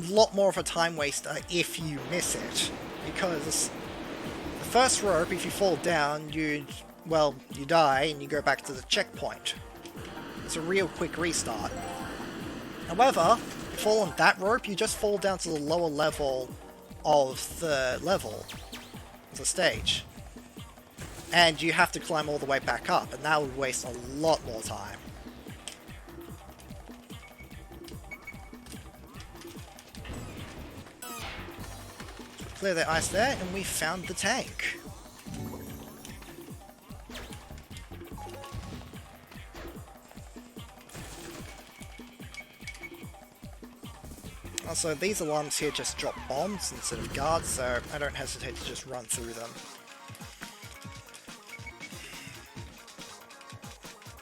lot more of a time waster if you miss it. Because the first rope, if you fall down, you die and you go back to the checkpoint. It's a real quick restart. However, if you fall on that rope, you just fall down to the lower level of the level. The stage, and you have to climb all the way back up, and that would waste a lot more time. Clear the ice there, and we found the tank. Also, these alarms here just drop bombs instead of guards, so I don't hesitate to just run through them.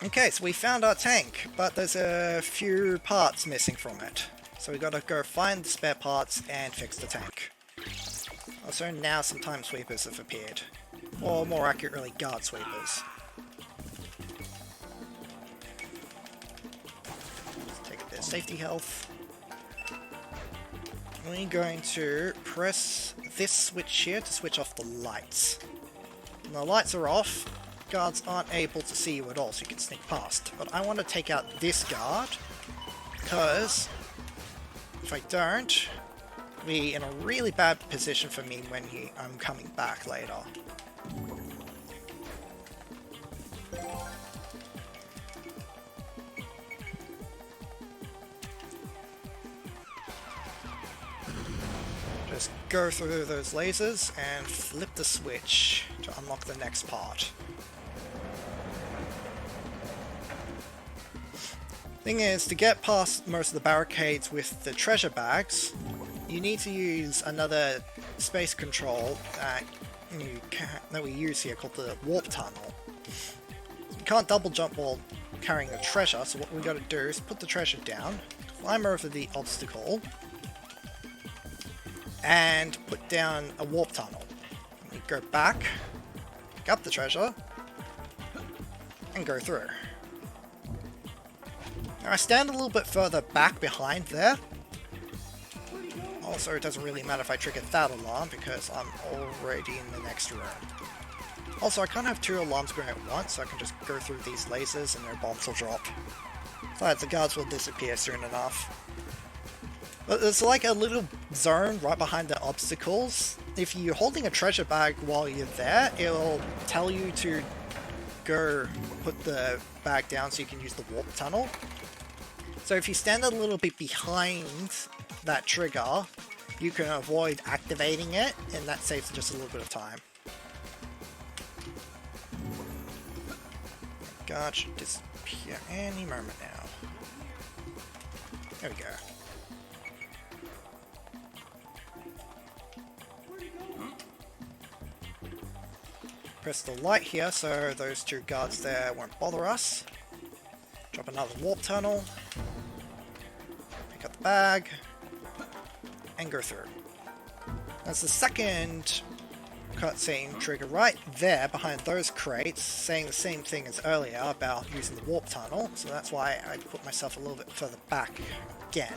Okay, so we found our tank, but there's a few parts missing from it. So we gotta go find the spare parts and fix the tank. Also, now some time sweepers have appeared. Or more accurately, guard sweepers. Let's take their safety health. We're going to press this switch here to switch off the lights. When the lights are off, guards aren't able to see you at all, so you can sneak past. But I want to take out this guard, because if I don't, I'll be in a really bad position for me when I'm coming back later. Just go through those lasers and flip the switch to unlock the next part. Thing is, to get past most of the barricades with the treasure bags, you need to use another space control that we use here called the warp tunnel. You can't double jump while carrying the treasure, so what we gotta do is put the treasure down, climb over the obstacle, and put down a warp tunnel. We go back, pick up the treasure, and go through. Now I stand a little bit further back behind there. Also, it doesn't really matter if I trigger that alarm because I'm already in the next room. Also, I can't have two alarms going at once, so I can just go through these lasers and their bombs will drop. Besides, the guards will disappear soon enough. But there's like a little zone right behind the obstacles. If you're holding a treasure bag while you're there, it'll tell you to go put the bag down so you can use the warp tunnel. So if you stand a little bit behind that trigger, you can avoid activating it, and that saves just a little bit of time. God should disappear any moment now. There we go. Press the light here so those two guards there won't bother us. Drop another warp tunnel. Pick up the bag. And go through. That's the second cutscene trigger right there behind those crates, saying the same thing as earlier about using the warp tunnel, so that's why I put myself a little bit further back again.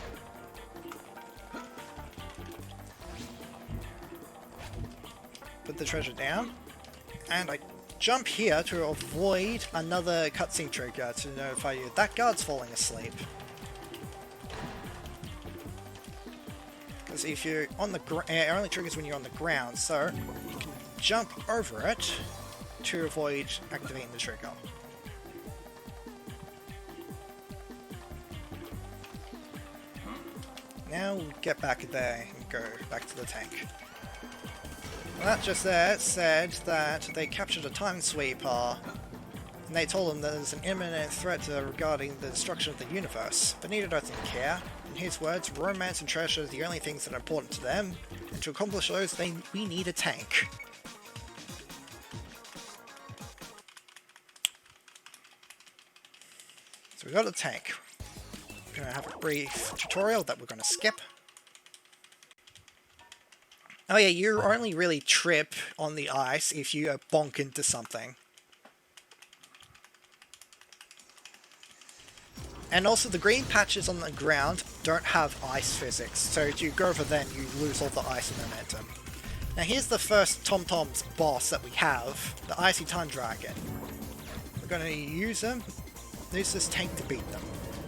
Put the treasure down, and I jump here to avoid another cutscene trigger to notify you that guard's falling asleep. Because if you're on the ground, it only triggers when you're on the ground, so you can jump over it to avoid activating the trigger. Now we'll get back there and go back to the tank. That just there said that they captured a time sweeper, and they told them that there's an imminent threat regarding the destruction of the universe. Benito doesn't care. In his words, romance and treasure are the only things that are important to them, and to accomplish those, we need a tank. So we got a tank. We're going to have a brief tutorial that we're going to skip. Oh yeah, you only really trip on the ice if you bonk into something. And also the green patches on the ground don't have ice physics, so if you go over them you lose all the ice momentum. Now here's the first TomTom's boss that we have, the Icy Time Dragon. We're going to use this tank to beat them.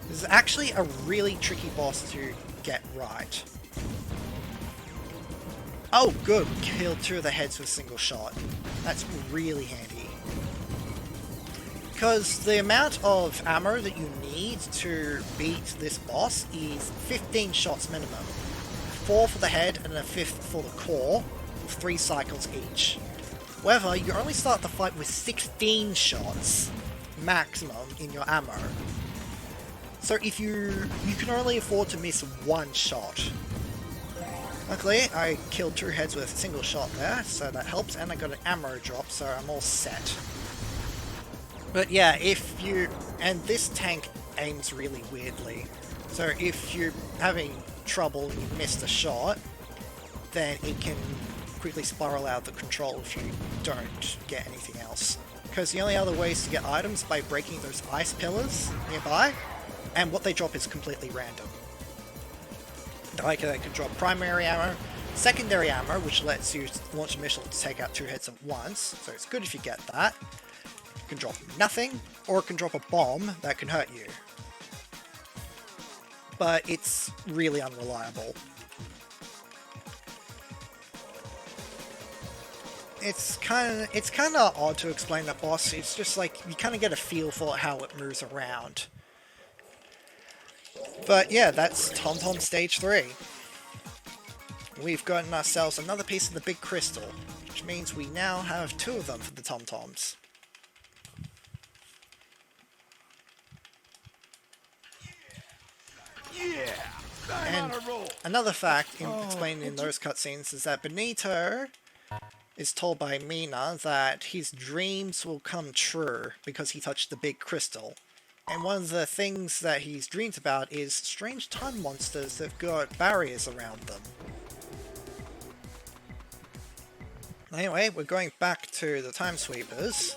This is actually a really tricky boss to get right. Oh good, we killed two of the heads with a single shot. That's really handy. Because the amount of ammo that you need to beat this boss is 15 shots minimum. 4 for the head and a 5th for the core, 3 cycles each. However, you only start the fight with 16 shots maximum in your ammo. So if you can only afford to miss 1 shot. Luckily, I killed 2 heads with a single shot there, so that helps, and I got an ammo drop, so I'm all set. But yeah, and this tank aims really weirdly, so if you're having trouble and you missed a shot, then it can quickly spiral out of control if you don't get anything else. Because the only other ways to get items by breaking those ice pillars nearby, and what they drop is completely random. Like they can drop primary ammo, secondary ammo, which lets you launch a missile to take out 2 heads at once, so it's good if you get that. It can drop nothing, or it can drop a bomb that can hurt you. But it's really unreliable. It's kind of odd to explain that boss. It's just like you kind of get a feel for how it moves around. But yeah, that's TomTom Stage 3. We've gotten ourselves another piece of the big crystal, which means we now have 2 of them for the TomToms. Yeah, I'm And on a roll. another fact explained in those cutscenes is that Benito is told by Mina that his dreams will come true because he touched the big crystal. And one of the things that he's dreamed about is strange time monsters that've got barriers around them. Anyway, we're going back to the Time Sweepers.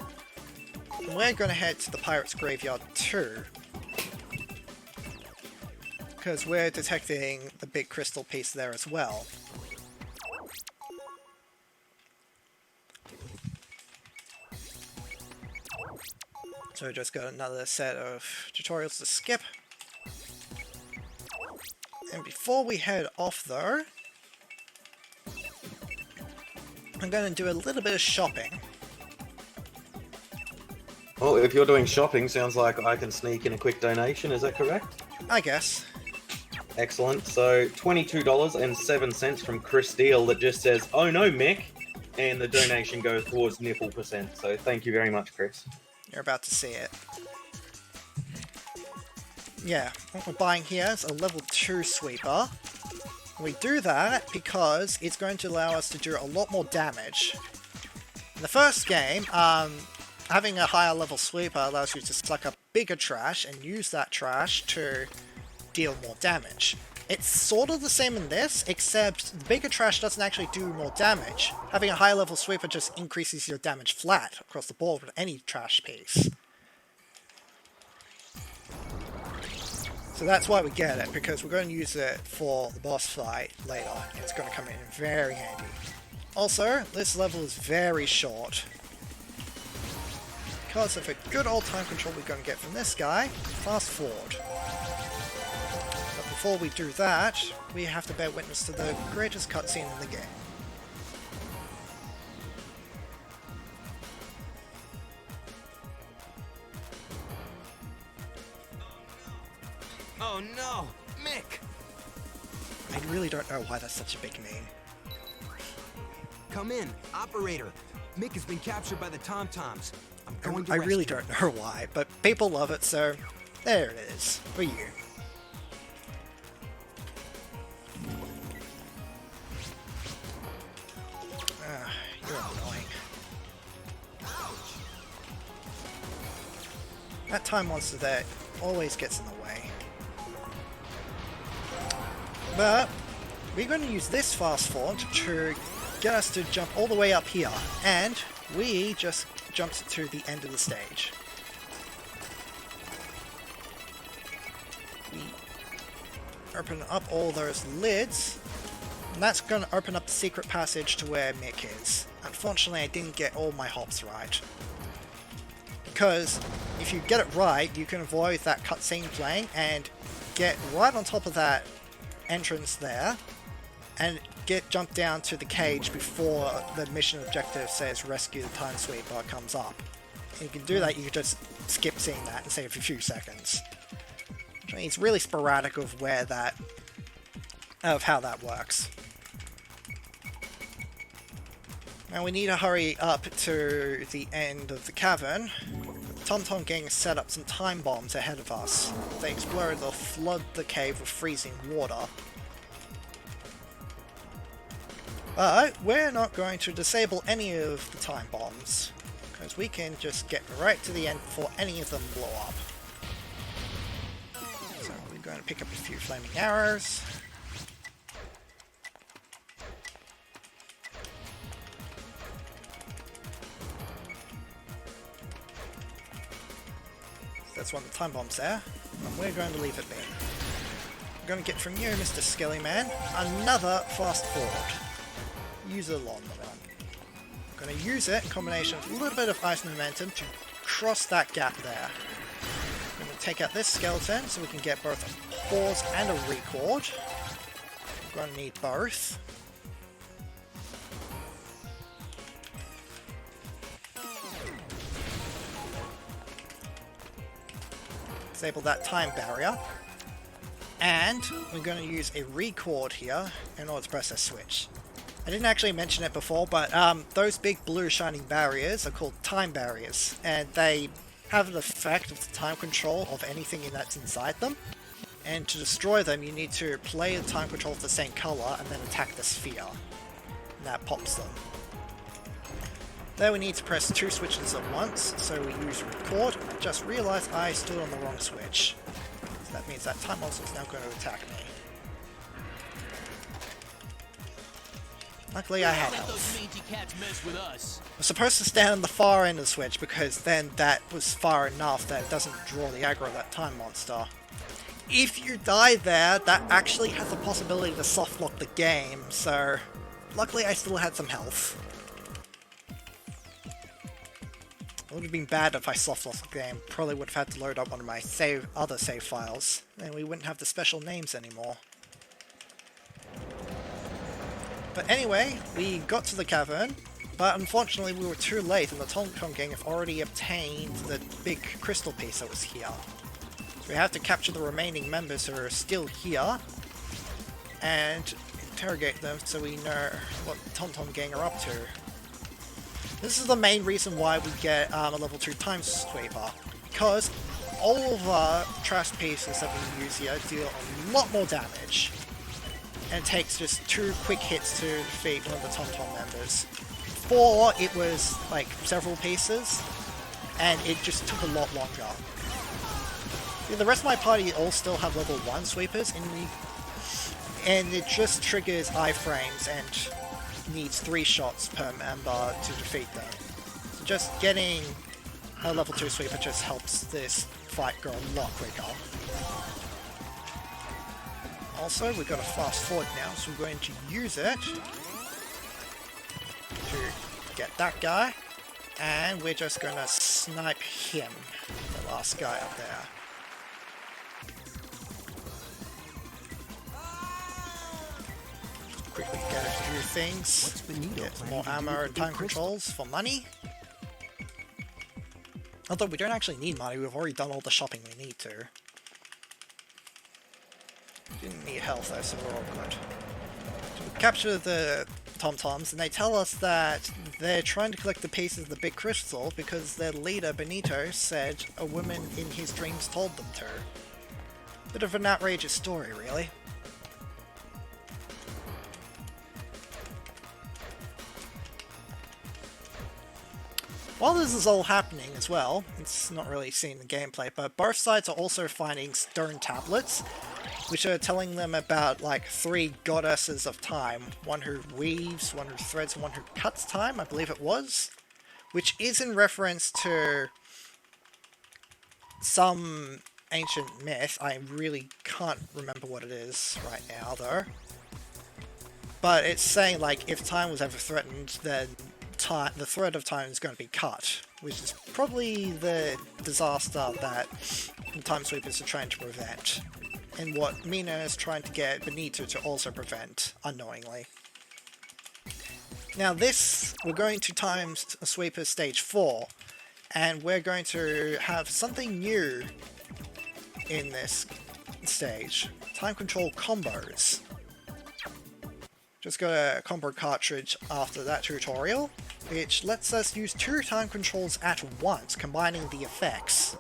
And we're going to head to the Pirate's Graveyard too. Because we're detecting the big crystal piece there as well. So we just got another set of tutorials to skip. And before we head off though, I'm going to do a little bit of shopping. Well, if you're doing shopping, sounds like I can sneak in a quick donation, is that correct? I guess. Excellent. So $22.07 from Chris Steele that just says, "Oh no, Mick," and the donation goes towards nipple percent. So thank you very much, Chris. You're about to see it. Yeah, what we're buying here is a level 2 sweeper. We do that because it's going to allow us to do a lot more damage. In the first game, having a higher level sweeper allows you to suck up bigger trash and use that trash to deal more damage. It's sort of the same in this, except the bigger trash doesn't actually do more damage. Having a higher level sweeper just increases your damage flat across the board with any trash piece. So that's why we get it, because we're going to use it for the boss fight later. It's going to come in very handy. Also, this level is very short. Because of a good old time control we're going to get from this guy, fast forward. But before we do that, we have to bear witness to the greatest cutscene in the game. Oh no, Mick! I really don't know why that's such a big meme. Come in, operator. Mick has been captured by the Tom-Toms. I'm going to I really rescue him. don't know why, but people love it, so there it is, for you. You're annoying. That time monster there always gets in the way. But we're going to use this fast forward to get us to jump all the way up here, and we just jumped to the end of the stage. We open up all those lids, and that's going to open up the secret passage to where Mick is. Unfortunately, I didn't get all my hops right. Because if you get it right, you can avoid that cutscene playing and get right on top of that entrance there and jump down to the cage before the mission objective says rescue the time sweeper comes up. And you can do that, you can just skip seeing that and save a few seconds. I mean, it's really sporadic of how that works. Now we need to hurry up to the end of the cavern. The Tom Gang set up some time bombs ahead of us. If they explode, they'll flood the cave with freezing water. But we're not going to disable any of the time bombs, because we can just get right to the end before any of them blow up. So we're going to pick up a few flaming arrows. That's one of the time bombs there, and we're going to leave it be. We're going to get from you, Mr. Skelly Man, another fast forward. Use it along the run. I'm going to use it in combination with a little bit of ice momentum to cross that gap there. I'm going to take out this skeleton so we can get both a pause and a record. I'm going to need both. Disable that time barrier. And we're going to use a record here in order to press a switch. I didn't actually mention it before, but those big blue shining barriers are called time barriers, and they have an effect of the time control of anything that's inside them. And to destroy them, you need to play the time control of the same color and then attack the sphere. And that pops them. There we need to press 2 switches at once, so we use record. I just realized I stood on the wrong switch. So that means that time monster is now going to attack me. Luckily I had health. I'm supposed to stand on the far end of the switch because then that was far enough that it doesn't draw the aggro of that time monster. If you die there, that actually has the possibility to soft lock the game, so luckily I still had some health. It would have been bad if I soft locked the game. Probably would have had to load up one of my other save files, and we wouldn't have the special names anymore. But anyway, we got to the cavern, but unfortunately we were too late and the TomTom gang have already obtained the big crystal piece that was here. So we have to capture the remaining members who are still here and interrogate them so we know what the TomTom gang are up to. This is the main reason why we get a level 2 time sweeper, because all of our trash pieces that we use here deal a lot more damage. And it takes just 2 quick hits to defeat one of the TomTom members. Before, it was like several pieces, and it just took a lot longer. Yeah, the rest of my party all still have level 1 sweepers, and it just triggers iframes and needs 3 shots per member to defeat them. So just getting a level 2 sweeper just helps this fight go a lot quicker. Also, we've got a fast forward now, so we're going to use it to get that guy, and we're just going to snipe him, the last guy up there. Just quickly get a few things, get more ammo and time controls for money. Although we don't actually need money, we've already done all the shopping we need to. Didn't need health though, so we're all good. So we capture the TomToms, and they tell us that they're trying to collect the pieces of the big crystal because their leader, Benito, said a woman in his dreams told them to. Bit of an outrageous story, really. While this is all happening as well, it's not really seen in the gameplay, but both sides are also finding stone tablets, which are telling them about like 3 goddesses of time. One who weaves, one who threads, and one who cuts time, I believe it was. Which is in reference to some ancient myth. I really can't remember what it is right now though. But it's saying like if time was ever threatened, then the thread of time is going to be cut. Which is probably the disaster that the Time Sweepers are trying to prevent. And what Mina is trying to get Benito to also prevent, unknowingly. Now this, we're going to Time Sweeper Stage 4, and we're going to have something new in this stage. Time Control Combos. Just got a combo cartridge after that tutorial, which lets us use 2 time controls at once, combining the effects,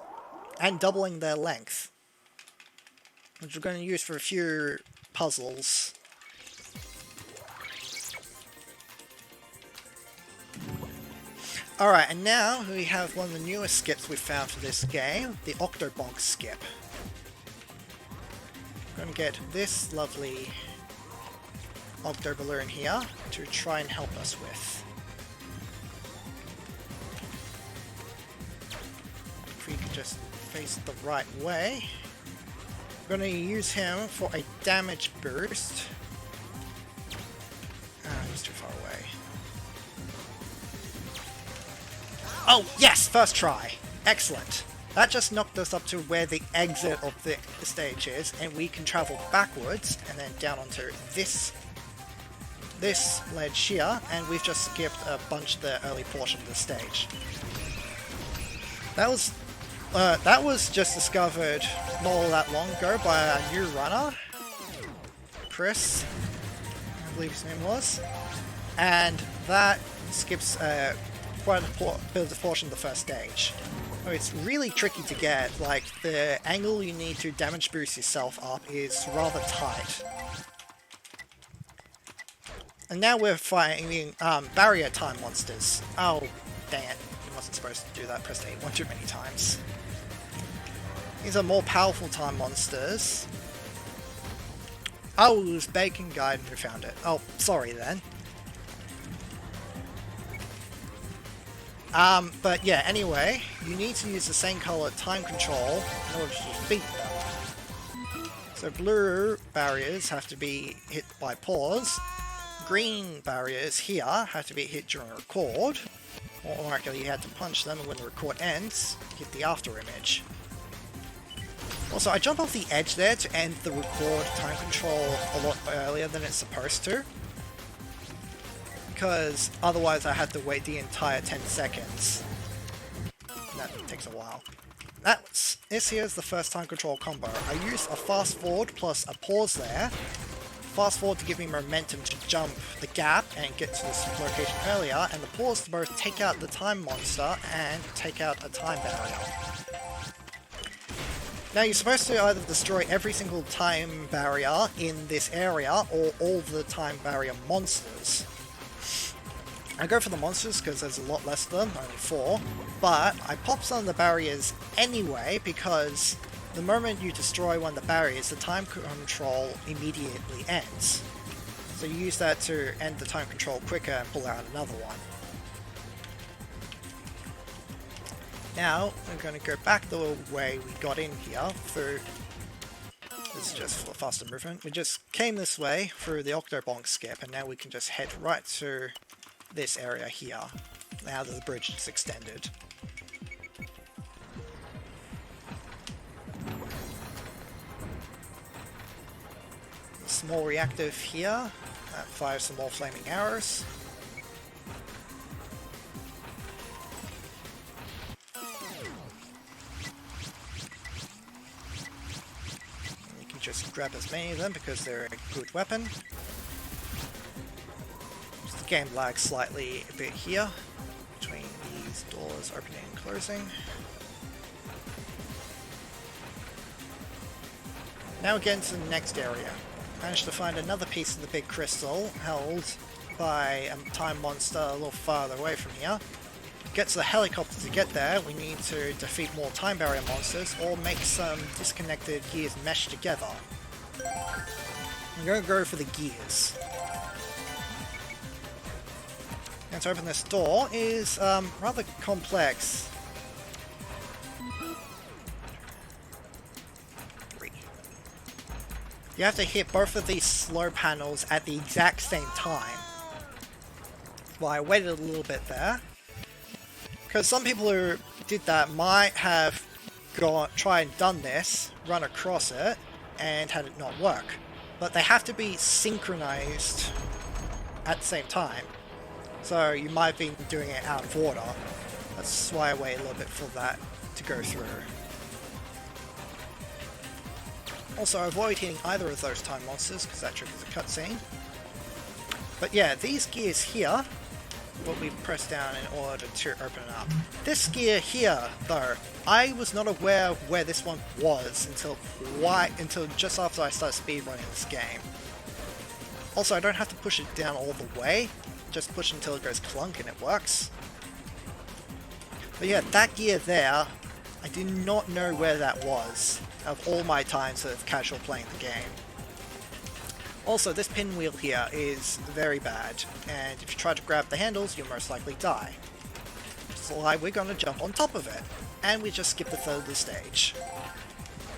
and doubling their length. Which we're going to use for a few puzzles. Alright, and now we have one of the newest skips we've found for this game, the Octobonk skip. We're going to get this lovely Octo Balloon here to try and help us with. If we can just face it the right way. We're going to use him for a damage burst. He's too far away. Oh, yes! First try! Excellent. That just knocked us up to where the exit of the stage is, and we can travel backwards and then down onto this ledge here, and we've just skipped a bunch of the early portion of the stage. That was just discovered not all that long ago by a new runner, Chris, I believe his name was, and that skips quite a bit of the portion of the first stage. So it's really tricky to get, like the angle you need to damage boost yourself up is rather tight. And now we're fighting barrier time monsters. Oh, dang it. I wasn't supposed to do that. Pressed A one too many times. These are more powerful time monsters. Oh, it was Bacon Guide who found it. Oh, sorry then. But yeah, anyway, you need to use the same color time control in order to defeat them. So blue barriers have to be hit by pause. Green barriers here have to be hit during record. Or actually you have to punch them, and when the record ends, hit the after image. Also, I jumped off the edge there to end the record time control a lot earlier than it's supposed to. Because otherwise I had to wait the entire 10 seconds. And that takes a while. This here is the first time control combo. I used a fast forward plus a pause there. Fast forward to give me momentum to jump the gap and get to this location earlier, and the pause to both take out the time monster and take out a time barrier. Now you're supposed to either destroy every single time barrier in this area or all the time barrier monsters. I go for the monsters because there's a lot less of them, only 4, but I pop some of the barriers anyway because the moment you destroy one of the barriers, the time control immediately ends. So you use that to end the time control quicker and pull out another one. Now, we're going to go back the way we got in here through... This is just for faster movement. We just came this way through the Octobonk skip, and now we can just head right to this area here, now that the bridge is extended. A small reactive here, that fires some more flaming arrows. You can just grab as many of them because they're a good weapon. The game lags slightly a bit here, between these doors opening and closing. Now again to the next area. Managed to find another piece of the big crystal held by a time monster a little farther away from here. Get to the helicopter to get there, we need to defeat more time barrier monsters or make some disconnected gears mesh together. I'm going to go for the gears. And to open this door is rather complex. You have to hit both of these slow panels at the exact same time. Well, I waited a little bit there. Because some people who did that might have tried and done this, run across it, and had it not work. But they have to be synchronized at the same time. So you might have been doing it out of order. That's why I wait a little bit for that to go through. Also, avoid hitting either of those time monsters because that triggers a cutscene. But yeah, these gears here, what we press down in order to open it up. This gear here, though, I was not aware of where this one was until just after I started speedrunning this game. Also, I don't have to push it down all the way. Just push until it goes clunk and it works. But yeah, that gear there, I do not know where that was of all my times of casual playing the game. Also, this pinwheel here is very bad, and if you try to grab the handles, you'll most likely die. So we're going to jump on top of it, and we just skip the third of the stage.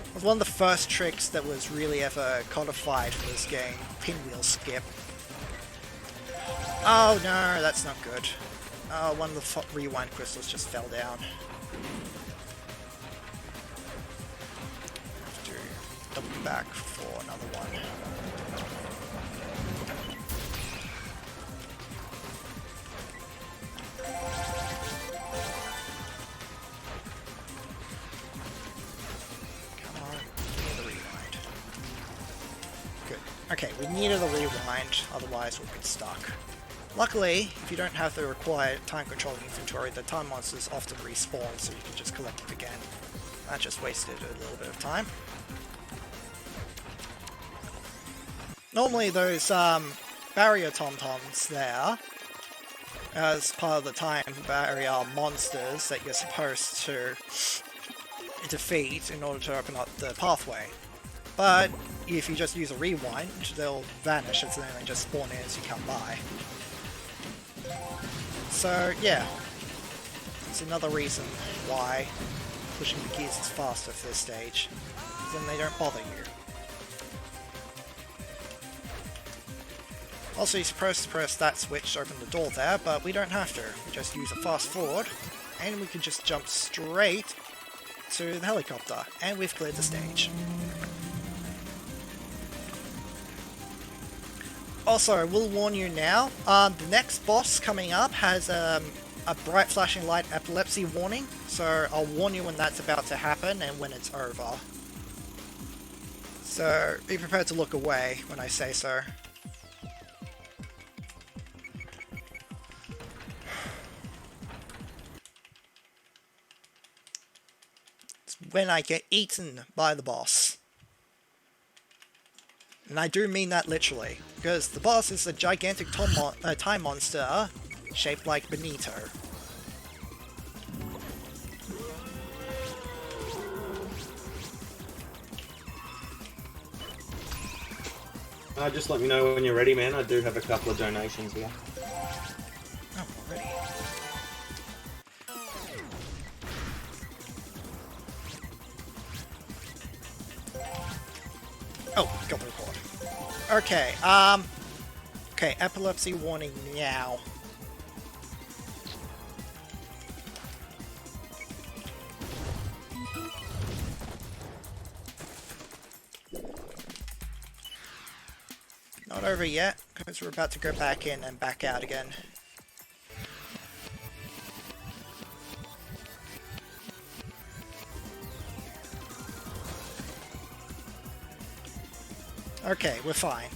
It was one of the first tricks that was really ever codified for this game, pinwheel skip. Oh no, that's not good. Oh, one of the rewind crystals just fell down. Have to double back for another one. Come on, give me the rewind. Good. Okay, we needed a rewind, otherwise we'll be stuck. Luckily, if you don't have the required time control inventory, the time monsters often respawn, so you can just collect it again. That just wasted a little bit of time. Normally those barrier tom-toms there as part of the time barrier monsters that you're supposed to defeat in order to open up the pathway. But if you just use a rewind, they'll vanish as they just spawn in as you come by. So yeah, it's another reason why pushing the gears is faster for this stage. Then they don't bother you. Also, you're supposed to press that switch to open the door there, but we don't have to. We just use a fast forward, and we can just jump straight to the helicopter, and we've cleared the stage. Also, I will warn you now, the next boss coming up has a bright flashing light epilepsy warning, so I'll warn you when that's about to happen and when it's over. So, be prepared to look away when I say so. When I get eaten by the boss. And I do mean that literally, because the boss is a gigantic time monster shaped like Benito. Just let me know when you're ready, man. I do have a couple of donations here. Oh, ready. Oh, got the report. Okay, okay, epilepsy warning now. Not over yet, because we're about to go back in and back out again. Okay, we're fine.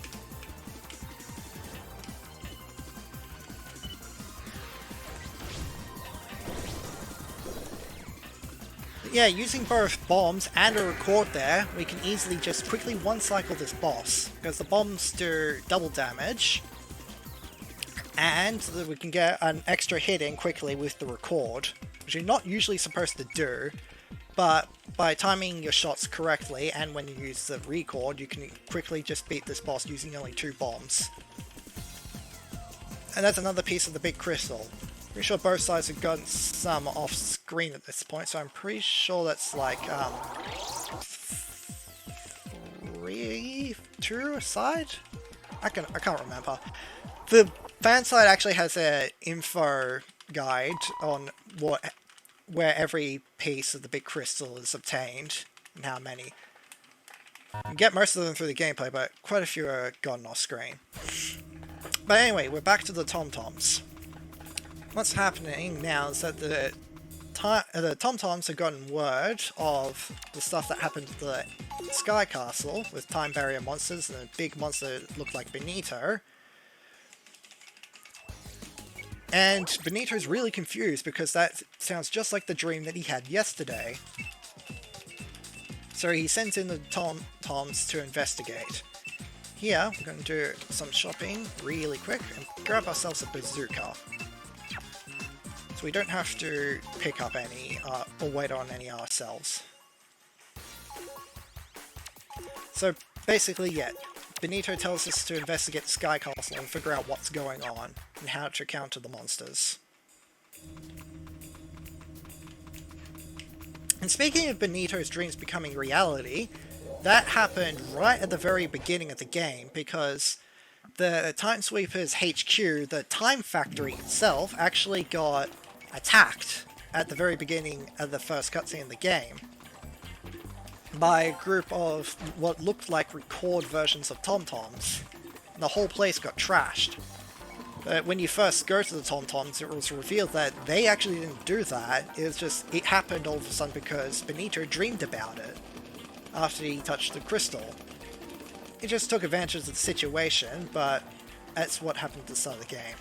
Yeah, using both bombs and a record there, we can easily just quickly one-cycle this boss, because the bombs do double damage, and we can get an extra hit in quickly with the record, which you're not usually supposed to do, but by timing your shots correctly, and when you use the record, you can quickly just beat this boss using only 2 bombs. And that's another piece of the big crystal. Pretty sure both sides have gotten some off screen at this point, so I'm pretty sure that's like 2 a side? I can't remember. The fan side actually has an info guide on where every piece of the big crystal is obtained and how many. You can get most of them through the gameplay, but quite a few are gone off screen. But anyway, we're back to the Tom-Toms. What's happening now is that the Tom-Toms have gotten word of the stuff that happened to the Sky Castle with time barrier monsters and a big monster that looked like Benito. And Benito's really confused because that sounds just like the dream that he had yesterday. So he sends in the Tom-Toms to investigate. Here, we're going to do some shopping really quick and grab ourselves a bazooka. So we don't have to pick up any or wait on any ourselves. So basically, yeah, Benito tells us to investigate the Sky Castle and figure out what's going on and how to counter the monsters. And speaking of Benito's dreams becoming reality, that happened right at the very beginning of the game because the Time Sweeper's HQ, the Time Factory itself, actually got attacked at the very beginning of the first cutscene in the game by a group of what looked like record versions of Tom-Toms. The whole place got trashed. But when you first go to the Tom-Toms, it was revealed that they actually didn't do that. It was just, it happened all of a sudden because Benito dreamed about it after he touched the crystal. He just took advantage of the situation, but that's what happened at the start of the game.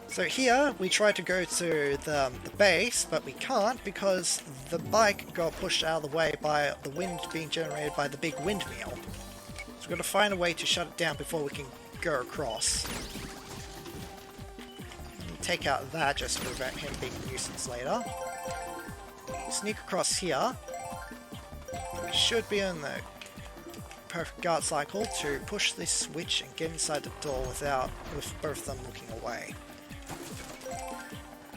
So here, we try to go to the base, but we can't because the bike got pushed out of the way by the wind being generated by the big windmill. So we've got to find a way to shut it down before we can go across. take out that just to prevent him being a nuisance later. Sneak across here. We should be in the perfect guard cycle to push this switch and get inside the door with both of them looking away.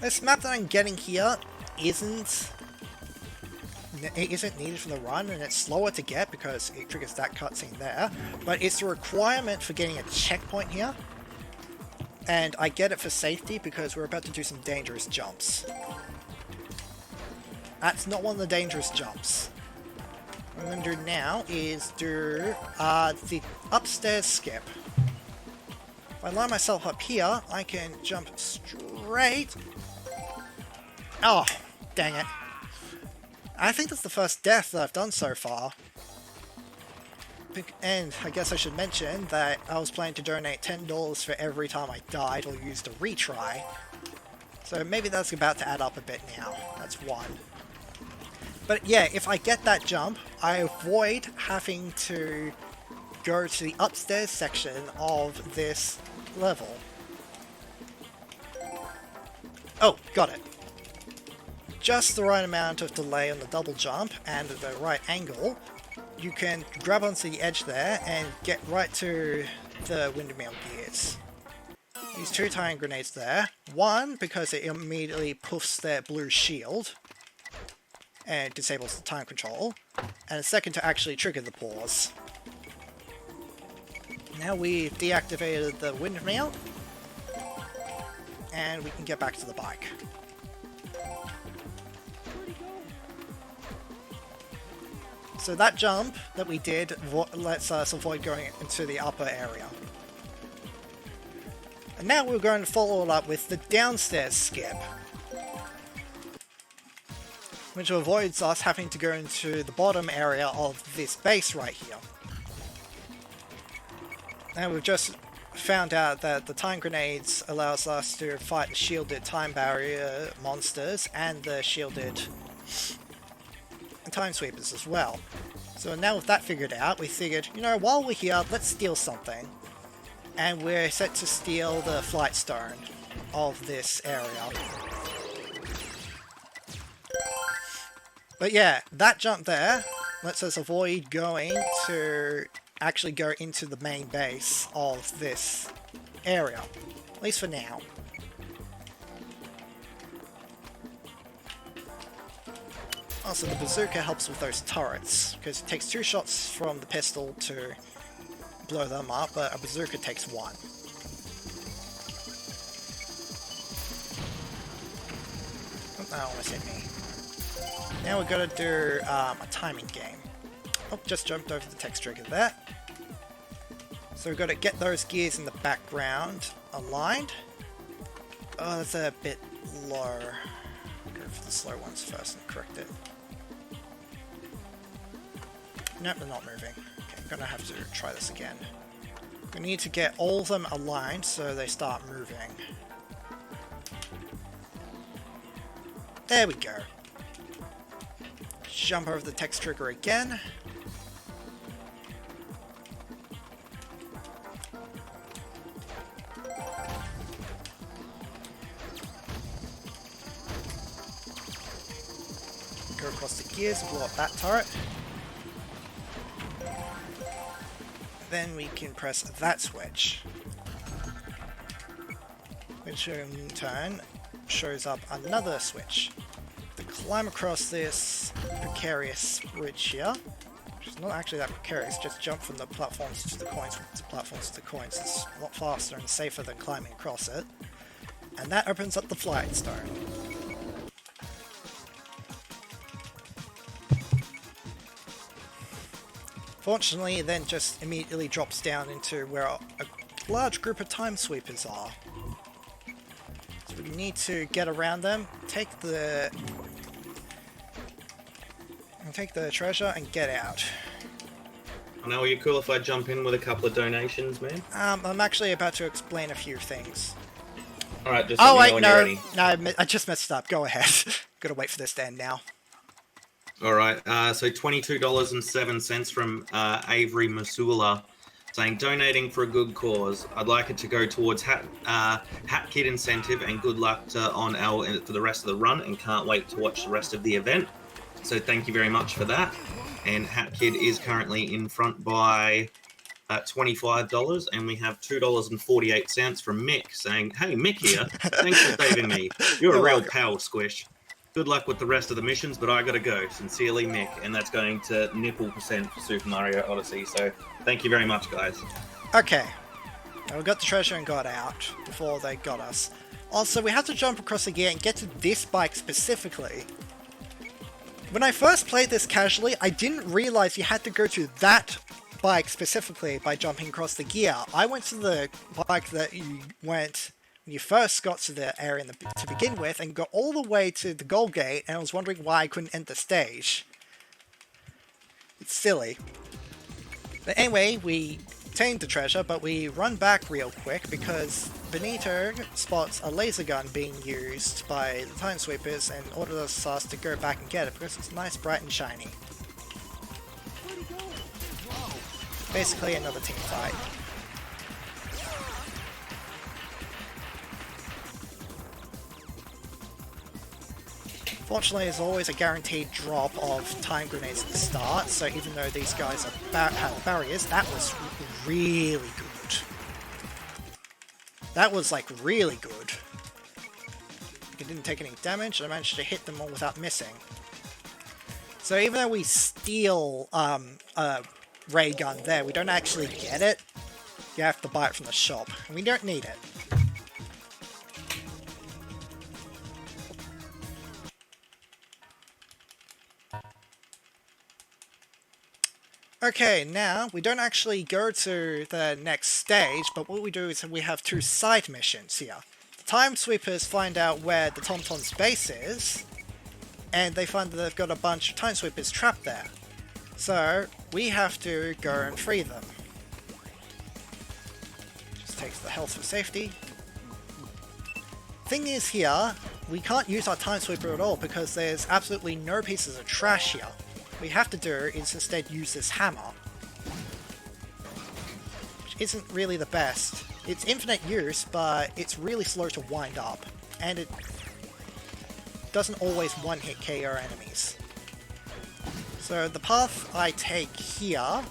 This map that I'm getting here isn't needed for the run, and it's slower to get because it triggers that cutscene there, but it's a requirement for getting a checkpoint here, and I get it for safety because we're about to do some dangerous jumps. That's not one of the dangerous jumps. What I'm going to do now is do the upstairs skip. If I line myself up here, I can jump straight. Oh, dang it. I think that's the first death that I've done so far. And I guess I should mention that I was planning to donate $10 for every time I died or used a retry. So maybe that's about to add up a bit now. That's one. But yeah, if I get that jump, I avoid having to go to the upstairs section of this level. Oh, got it. Just the right amount of delay on the double jump and the right angle, you can grab onto the edge there and get right to the windmill gears. Use 2 time grenades there. One, because it immediately poofs their blue shield and disables the time control, and a second to actually trigger the pause. Now we've deactivated the windmill, and we can get back to the bike. So that jump that we did lets us avoid going into the upper area. And now we're going to follow it up with the downstairs skip, which avoids us having to go into the bottom area of this base right here. And we've just found out that the time grenades allows us to fight the shielded time barrier monsters and the shielded time sweepers as well. So now with that figured out, we figured, you know, while we're here, let's steal something. And we're set to steal the flight stone of this area. But yeah, that jump there lets us avoid going to actually go into the main base of this area. At least for now. Also, the bazooka helps with those turrets, because it takes 2 shots from the pistol to blow them up, but a bazooka takes 1. Oh, that almost hit me. Now we're gonna do a timing game. Oh, just jumped over the text trigger there. So we've got to get those gears in the background aligned. Oh, that's a bit low. Go for the slow ones first and correct it. Nope, they're not moving. Okay, I'm gonna have to try this again. We need to get all of them aligned so they start moving. There we go. Jump over the text trigger again. Go across the gears, blow up that turret. Then we can press that switch, which in turn shows up another switch. To climb across this precarious bridge here, which is not actually that precarious, just jump from the platforms to the coins, from the platforms to the coins. It's a lot faster and safer than climbing across it. And that opens up the flight stone. Fortunately, it then just immediately drops down into where a large group of time sweepers are. So we need to get around them, take the treasure and get out. Now, are you cool if I jump in with a couple of donations, man? I'm actually about to explain a few things. Alright, just let me know when you're ready. No, I just messed up. Go ahead. Gotta wait for this to end now. Alright, so $22.07 from Avery Masula. saying donating for a good cause. I'd like it to go towards Hat Kid incentive, and good luck for the rest of the run, and can't wait to watch the rest of the event. So thank you very much for that. And Hat Kid is currently in front by $25, and we have $2.48 from Mick saying, "Hey, Mick here. Thanks for saving me. You're a real pal, Squish. Good luck with the rest of the missions, but I gotta go. Sincerely, Mick." And that's going to nipple percent for Super Mario Odyssey. So thank you very much, guys. Okay. Now we got the treasure and got out before they got us. Also, we have to jump across the gear and get to this bike specifically. When I first played this casually, I didn't realize you had to go to that bike specifically by jumping across the gear. I went to the bike that you went when you first got to the area to begin with, and got all the way to the goal gate, and I was wondering why I couldn't enter the stage. It's silly. But anyway, we obtained the treasure, but we run back real quick because Benito spots a laser gun being used by the Time Sweepers and orders us to go back and get it because it's nice, bright and shiny. Basically another team fight. Fortunately, there's always a guaranteed drop of time grenades at the start, so even though these guys have barriers, that was really good. That was like really good. It didn't take any damage, and I managed to hit them all without missing. So even though we steal a ray gun there, we don't actually get it. You have to buy it from the shop, and we don't need it. Okay, now, we don't actually go to the next stage, but what we do is we have two side missions here. The Time Sweepers find out where the TomTom's base is, and they find that they've got a bunch of Time Sweepers trapped there. So, we have to go and free them. Just takes the health for safety. Thing is here, we can't use our Time Sweeper at all because there's absolutely no pieces of trash here. What we have to do is instead use this hammer, which isn't really the best. It's infinite use, but it's really slow to wind up, and it doesn't always one-hit KO enemies. So the path I take here,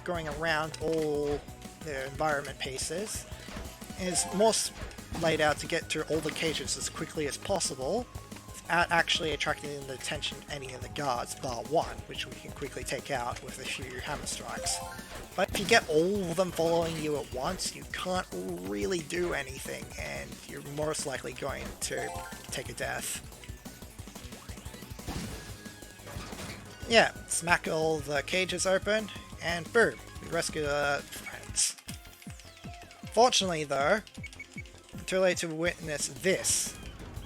going around all the environment pieces, is more laid out to get to all the cages as quickly as possible, without actually attracting the attention of any of the guards, bar one, which we can quickly take out with a few hammer strikes. But if you get all of them following you at once, you can't really do anything, and you're most likely going to take a death. Yeah, smack all the cages open, and boom, we rescue the friends. Fortunately though, too late to witness this.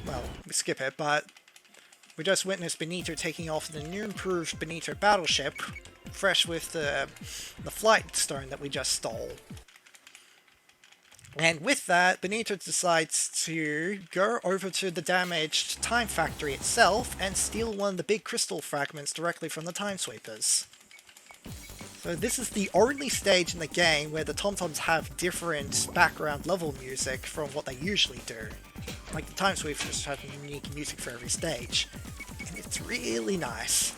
Well, we skip it, but we just witnessed Benito taking off the new improved Benito battleship, fresh with the flight stone that we just stole. And with that, Benito decides to go over to the damaged Time Factory itself and steal one of the big crystal fragments directly from the Time Sweepers. So this is the only stage in the game where the TomToms have different background level music from what they usually do. Like the Time Sweepers have unique music for every stage, and it's really nice.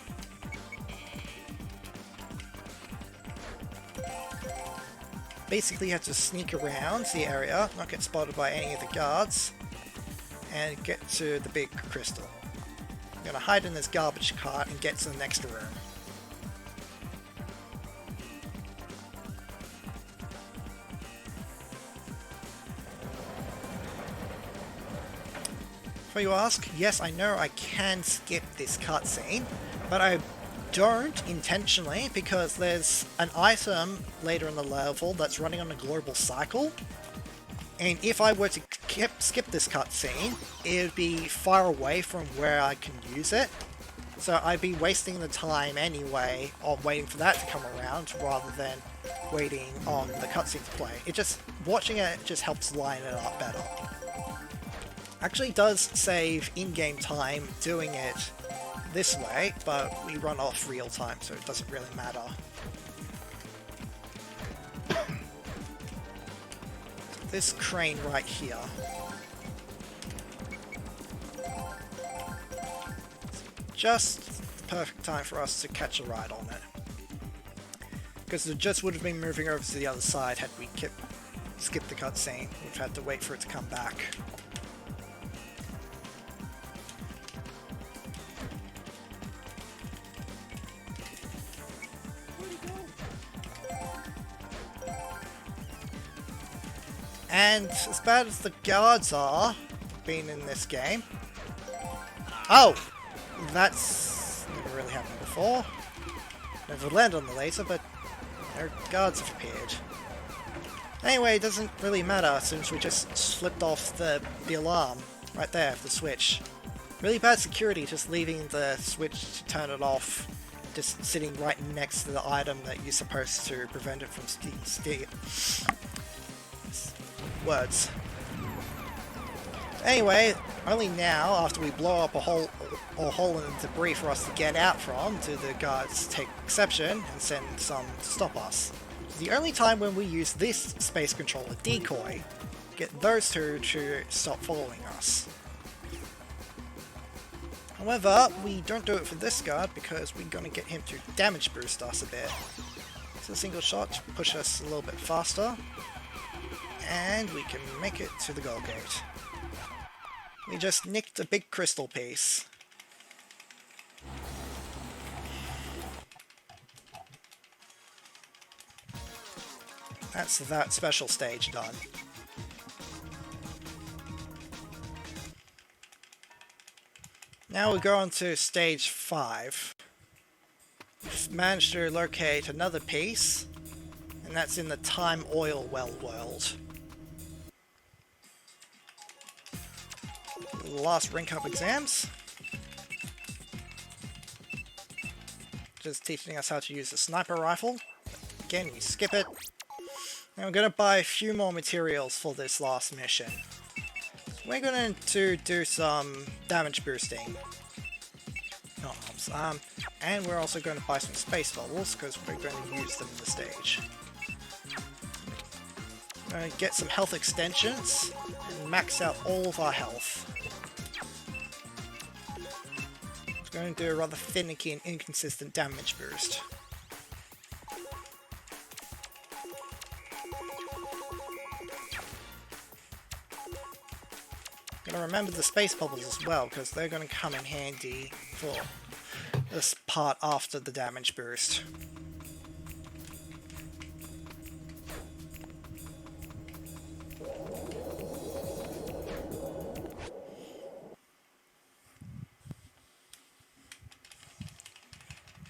Basically you have to sneak around the area, not get spotted by any of the guards, and get to the big crystal. I'm gonna hide in this garbage cart and get to the next room. Before you ask, yes, I know I can skip this cutscene, but I don't intentionally because there's an item later in the level that's running on a global cycle, and if I were to skip this cutscene, it would be far away from where I can use it, so I'd be wasting the time anyway of waiting for that to come around rather than waiting on the cutscene to play. Watching it just helps line it up better. Actually does save in-game time doing it this way, but we run off real time, so it doesn't really matter. this crane right here. Just the perfect time for us to catch a ride on it. Because it just would have been moving over to the other side had we skipped the cutscene. We've had to wait for it to come back. And as bad as the guards are being in this game... Oh! That's never really happened before. Never landed on the laser, but their guards have appeared. Anyway, it doesn't really matter since we just flipped off the alarm right there, the switch. Really bad security just leaving the switch to turn it off, just sitting right next to the item that you're supposed to prevent it from stealing. Words. Anyway, only now, after we blow up a hole in the debris for us to get out from, do the guards take exception and send some to stop us. It's the only time when we use this space controller decoy, get those two to stop following us. However, we don't do it for this guard because we're going to get him to damage boost us a bit. So a single shot to push us a little bit faster. And we can make it to the goal gate. We just nicked a big crystal piece. That's that special stage done. Now we go on to stage 5. We've managed to locate another piece, and that's in the time oil well world. Last rank up exams. Just teaching us how to use the sniper rifle. Again, we skip it. Now we're going to buy a few more materials for this last mission. We're going to do some damage boosting. Not arms. And we're also going to buy some space bubbles because we're going to use them in the stage. We're going to get some health extensions and max out all of our health. Going to do a rather finicky and inconsistent damage boost. Gotta remember the space bubbles as well, because they're going to come in handy for this part after the damage boost.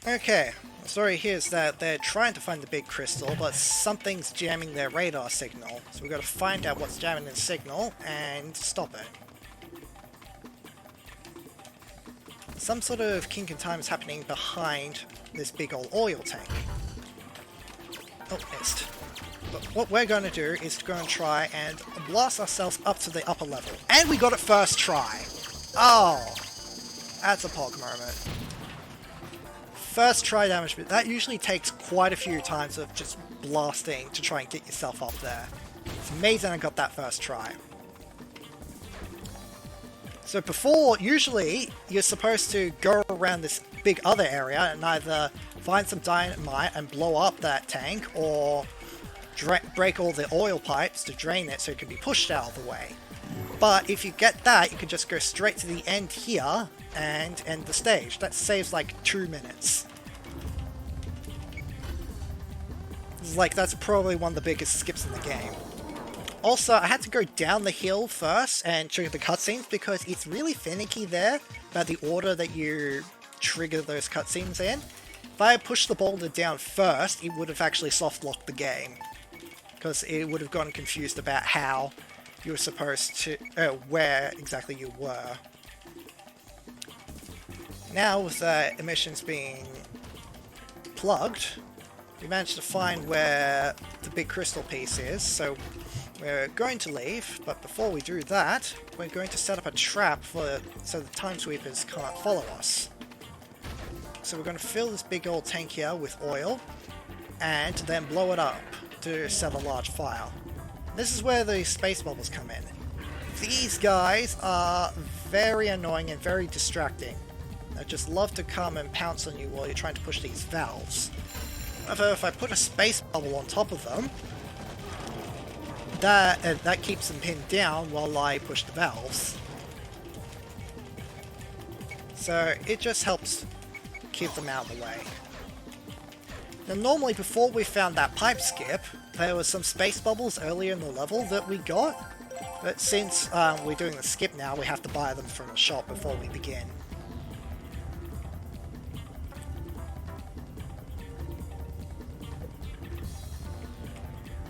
Okay, the story here is that they're trying to find the big crystal, but something's jamming their radar signal. So we've got to find out what's jamming the signal and stop it. Some sort of kink in time is happening behind this big old oil tank. Oh, missed. But what we're going to do is go and try and blast ourselves up to the upper level. And we got it first try! Oh! That's a pog moment. First try damage, but that usually takes quite a few times of just blasting to try and get yourself up there. It's amazing I got that first try. So before, usually, you're supposed to go around this big other area and either find some dynamite and blow up that tank, or break all the oil pipes to drain it so it can be pushed out of the way. But if you get that, you can just go straight to the end here and end the stage. That saves like 2 minutes. That's probably one of the biggest skips in the game. Also, I had to go down the hill first and trigger the cutscenes because it's really finicky there about the order that you trigger those cutscenes in. If I had pushed the boulder down first, it would have actually soft-locked the game. Because it would have gotten confused about how you were supposed to... where exactly you were. Now, with emissions being plugged, we managed to find where the big crystal piece is, so we're going to leave, but before we do that, we're going to set up a trap so the time sweepers can't follow us. So we're going to fill this big old tank here with oil, and then blow it up to set a large fire. This is where the space bubbles come in. These guys are very annoying and very distracting. They just love to come and pounce on you while you're trying to push these valves. However, if I put a space bubble on top of them, that keeps them pinned down while I push the valves. So it just helps keep them out of the way. Now normally before we found that pipe skip, there was some space bubbles earlier in the level that we got, but since we're doing the skip now, we have to buy them from the shop before we begin.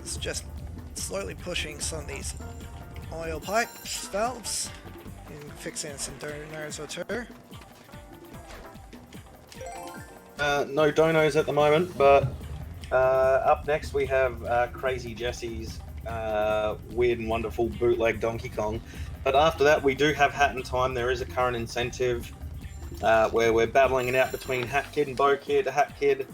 It's just slowly pushing some of these oil pipe valves and fixing some donors or two. No donos at the moment, but up next we have Crazy Jesse's Weird and Wonderful Bootleg Donkey Kong. But after that, we do have Hat in Time. There is a current incentive where we're battling it out between Hat Kid and Bo Kid. Hat Kid,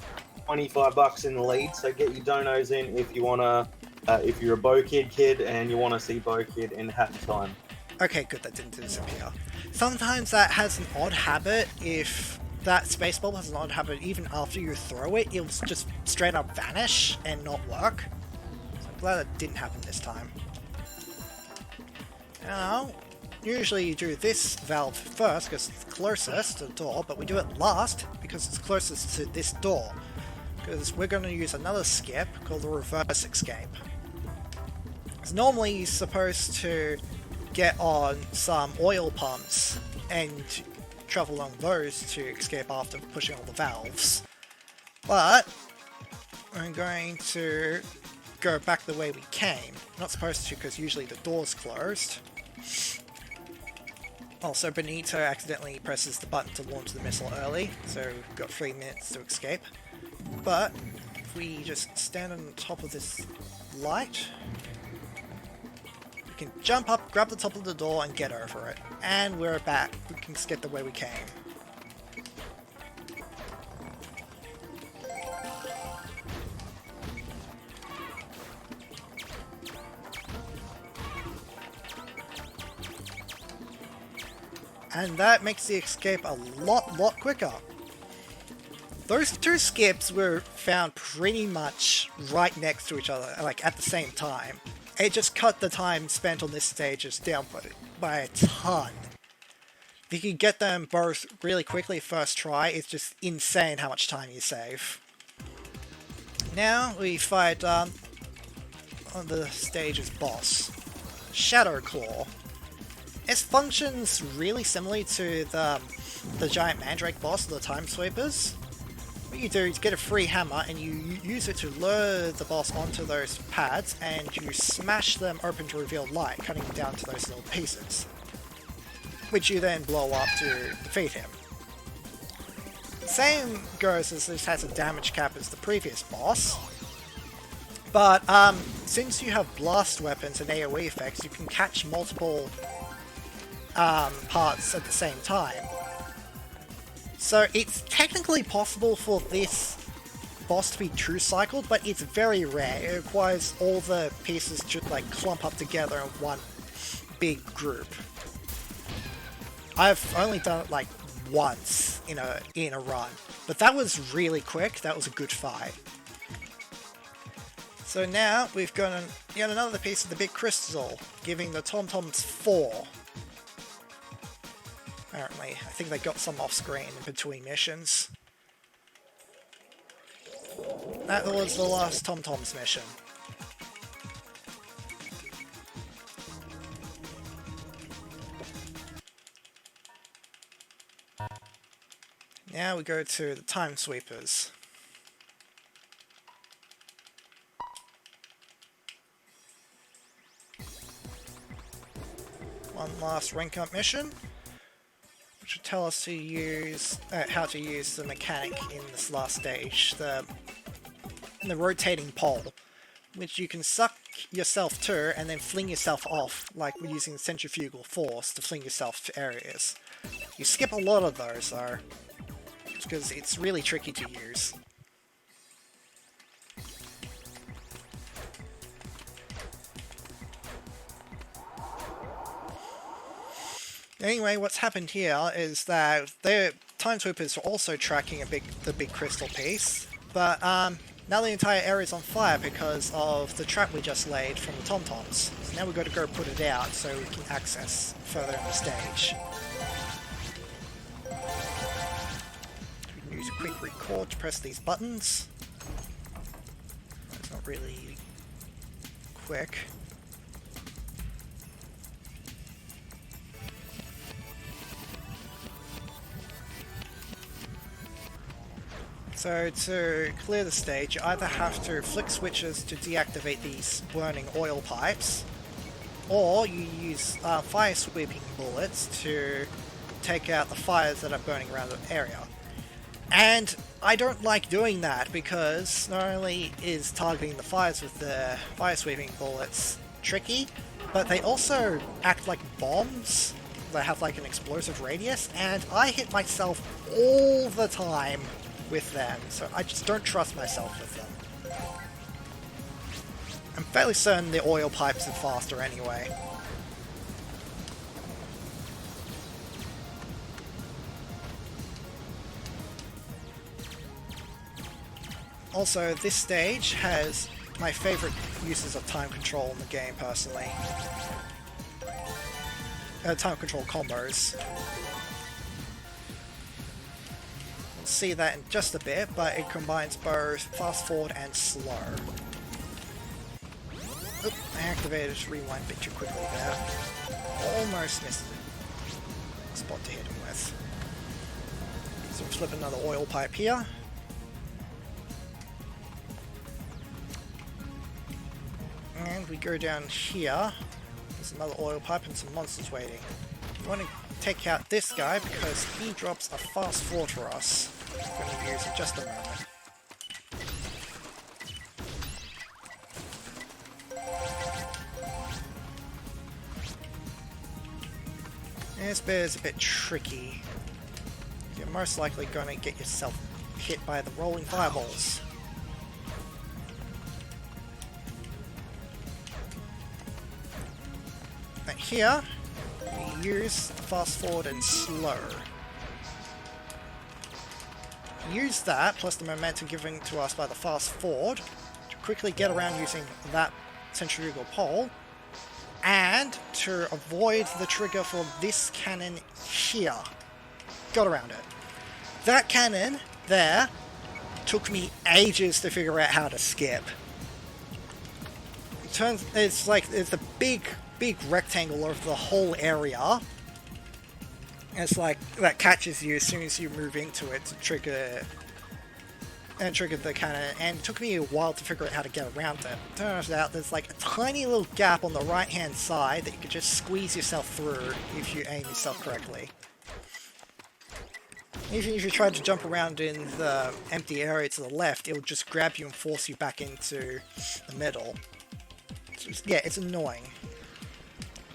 $25 in the lead, so get your donos in if you wanna. If you're a Bo Kid and you want to see Bo Kid in Hat in Time. Okay, good, that didn't disappear. Sometimes that has an odd habit. If that space bubble has an odd habit, even after you throw it, it'll just straight up vanish and not work. So I'm glad that didn't happen this time. Now, usually you do this valve first because it's closest to the door, but we do it last because it's closest to this door. Because we're going to use another skip called the reverse escape. Because normally you're supposed to get on some oil pumps and travel along those to escape after pushing all the valves. But I'm going to go back the way we came. Not supposed to because usually the door's closed. Also, Benito accidentally presses the button to launch the missile early, so we've got 3 minutes to escape. But if we just stand on top of this light, we can jump up, grab the top of the door, and get over it. And we're back. We can skip the way we came. And that makes the escape a lot quicker. Those two skips were found pretty much right next to each other, like at the same time. It just cut the time spent on this stage just down by a ton. If you can get them both really quickly first try, it's just insane how much time you save. Now we fight on the stage's boss, Shadow Claw. It functions really similarly to the giant mandrake boss, the Time Sweepers. What you do is get a free hammer and you use it to lure the boss onto those pads and you smash them open to reveal light, cutting them down to those little pieces, which you then blow up to defeat him. Same goes as this has a damage cap as the previous boss, but since you have blast weapons and AoE effects, you can catch multiple parts at the same time. So it's technically possible for this boss to be true cycled, but it's very rare. It requires all the pieces to like clump up together in one big group. I've only done it like once in a run, but that was really quick. That was a good fight. So now we've got yet another piece of the big crystal, giving the Tom-Toms 4. Apparently, I think they got some off-screen in between missions. That was the last Tom-Tom's mission. Now we go to the Time Sweepers. One last rank up mission, which will tell us to use how to use the mechanic in this last stage, the rotating pole, which you can suck yourself to and then fling yourself off, like we're using centrifugal force to fling yourself to areas. You skip a lot of those though, because it's really tricky to use. Anyway, what's happened here is that the Time Swoopers are also tracking the big crystal piece, but now the entire area is on fire because of the trap we just laid from the Tom-Toms. So now we've got to go put it out so we can access further in the stage. We can use a quick record to press these buttons. It's not really quick. So to clear the stage, you either have to flick switches to deactivate these burning oil pipes, or you use fire sweeping bullets to take out the fires that are burning around the area. And I don't like doing that because not only is targeting the fires with the fire sweeping bullets tricky, but they also act like bombs. They have like an explosive radius, and I hit myself all the time with them, so I just don't trust myself with them. I'm fairly certain the oil pipes are faster anyway. Also, this stage has my favourite uses of time control in the game, personally. Time control combos. We'll see that in just a bit, but it combines both fast forward and slow. Oop, I activated rewind a bit too quickly there. Almost missed the spot to hit him with. So we'll flip another oil pipe here. And we go down here. There's another oil pipe and some monsters waiting. We want to take out this guy because he drops a fast forward for us. We're going to use in just a moment. This bit is a bit tricky. You're most likely going to get yourself hit by the rolling fireballs. But here, we use fast forward and slow. Use that, plus the momentum given to us by the fast forward, to quickly get around using that centrifugal pole, and to avoid the trigger for this cannon here. Got around it. That cannon there took me ages to figure out how to skip. It's a big rectangle over the whole area. And it's like that catches you as soon as you move into it to trigger the cannon, and it took me a while to figure out how to get around it. Turns out there's like a tiny little gap on the right hand side that you can just squeeze yourself through if you aim yourself correctly. Even if you try to jump around in the empty area to the left, it will just grab you and force you back into the middle. Yeah, it's annoying.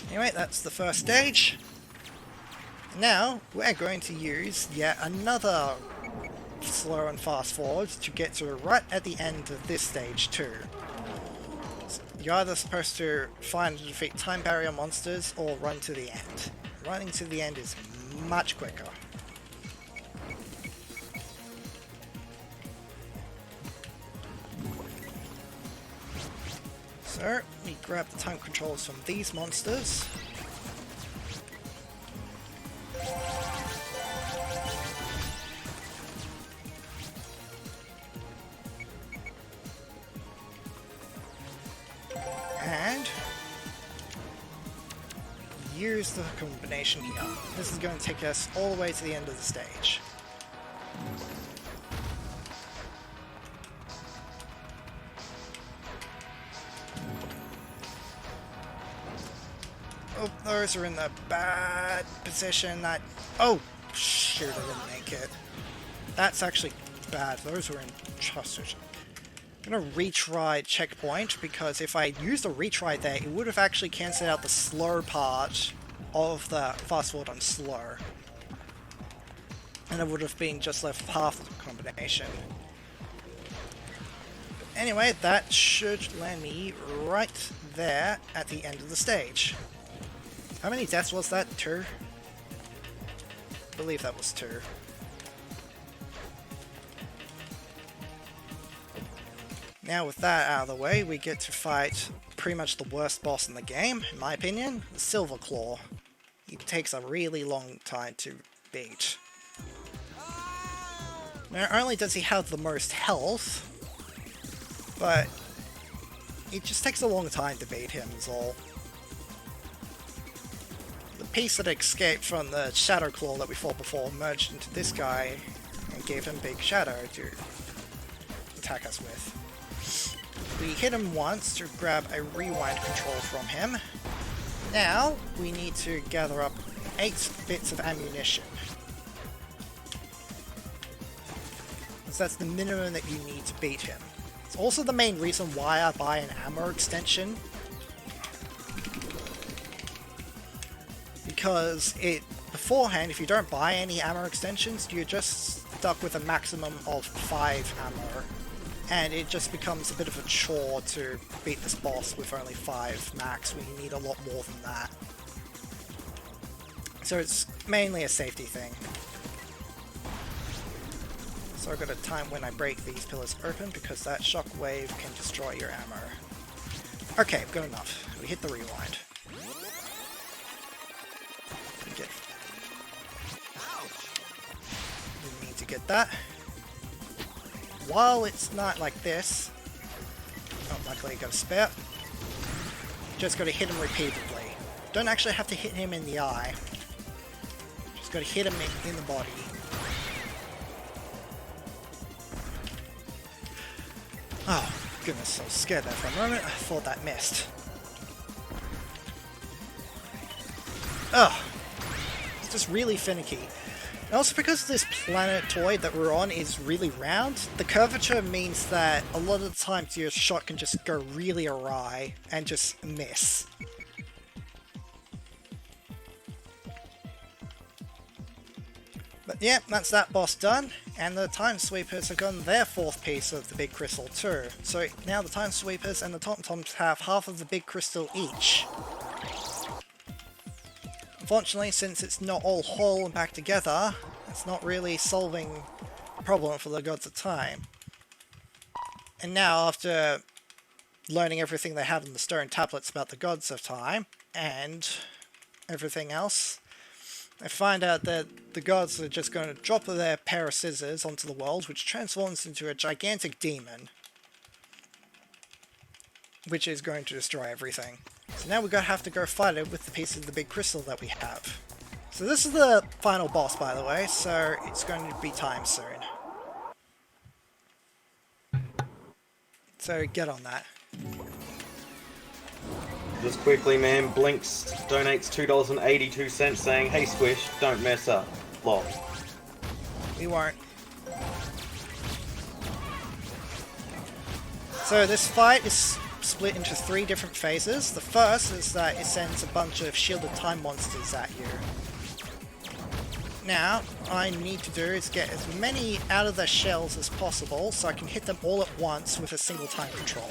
Anyway, that's the first stage. Now, we're going to use yet another slow and fast forward to get to right at the end of this stage too. So you're either supposed to find and defeat time barrier monsters or run to the end. Running to the end is much quicker. So, we grab the time controls from these monsters. And use the combination here. This is going to take us all the way to the end of the stage. Oh, those are in the bad position. Oh, shoot, I didn't make it. That's actually bad. Those were in trust. I'm going to retry checkpoint, because if I used a retry there, it would have actually cancelled out the slow part of the fast forward on slow. And it would have been just left half the combination. But anyway, that should land me right there at the end of the stage. How many deaths was that? 2? I believe that was 2. Now with that out of the way, we get to fight pretty much the worst boss in the game, in my opinion, the Silver Claw. He takes a really long time to beat. Not only does he have the most health, but it just takes a long time to beat him is all. The piece that escaped from the Shadow Claw that we fought before merged into this guy and gave him Big Shadow to attack us with. We hit him once to grab a rewind control from him. Now we need to gather up 8 bits of ammunition. So that's the minimum that you need to beat him. It's also the main reason why I buy an ammo extension. Because beforehand, if you don't buy any ammo extensions, you're just stuck with a maximum of 5 ammo. And it just becomes a bit of a chore to beat this boss with only 5 max, when you need a lot more than that. So it's mainly a safety thing. So I've got to time when I break these pillars open, because that shockwave can destroy your ammo. Okay, good enough. We hit the rewind. We need to get that. While it's not like this, oh, luckily I got a spare. Just got to hit him repeatedly. Don't actually have to hit him in the eye. Just got to hit him in the body. Oh, goodness, I was scared there for a moment. I thought that missed. Oh, it's just really finicky. And also because this planetoid that we're on is really round, the curvature means that a lot of the times your shot can just go really awry and just miss. But yeah, that's that boss done, and the Time Sweepers have gotten their 4th piece of the Big Crystal too. So now the Time Sweepers and the Tom-Toms have half of the Big Crystal each. Unfortunately, since it's not all whole and back together, it's not really solving a problem for the Gods of Time. And now, after learning everything they have in the stone tablets about the Gods of Time, and everything else, they find out that the gods are just going to drop their pair of scissors onto the world, which transforms into a gigantic demon, which is going to destroy everything. So now we're going to have to go fight it with the pieces of the Big Crystal that we have. So this is the final boss, by the way, so it's going to be time soon. So get on that. Just quickly, man, Blinx donates $2.82 saying, "Hey Squish, don't mess up. Lol." We won't. So this fight is split into 3 different phases. The first is that it sends a bunch of shielded time monsters at you. Now, all I need to do is get as many out of their shells as possible so I can hit them all at once with a single time control.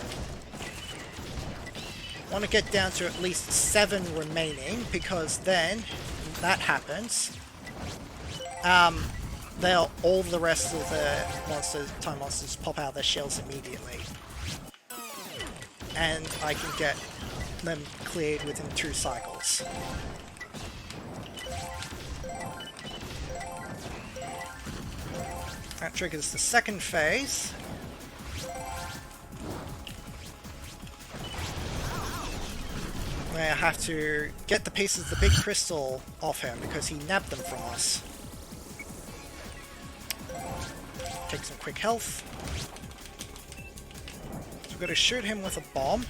I want to get down to at least 7 remaining, because then, when that happens, all the rest of the time monsters pop out of their shells immediately. And I can get them cleared within 2 cycles. That triggers the second phase. Where I have to get the pieces of the Big Crystal off him because he nabbed them from us. Take some quick health. We've got to shoot him with a bomb,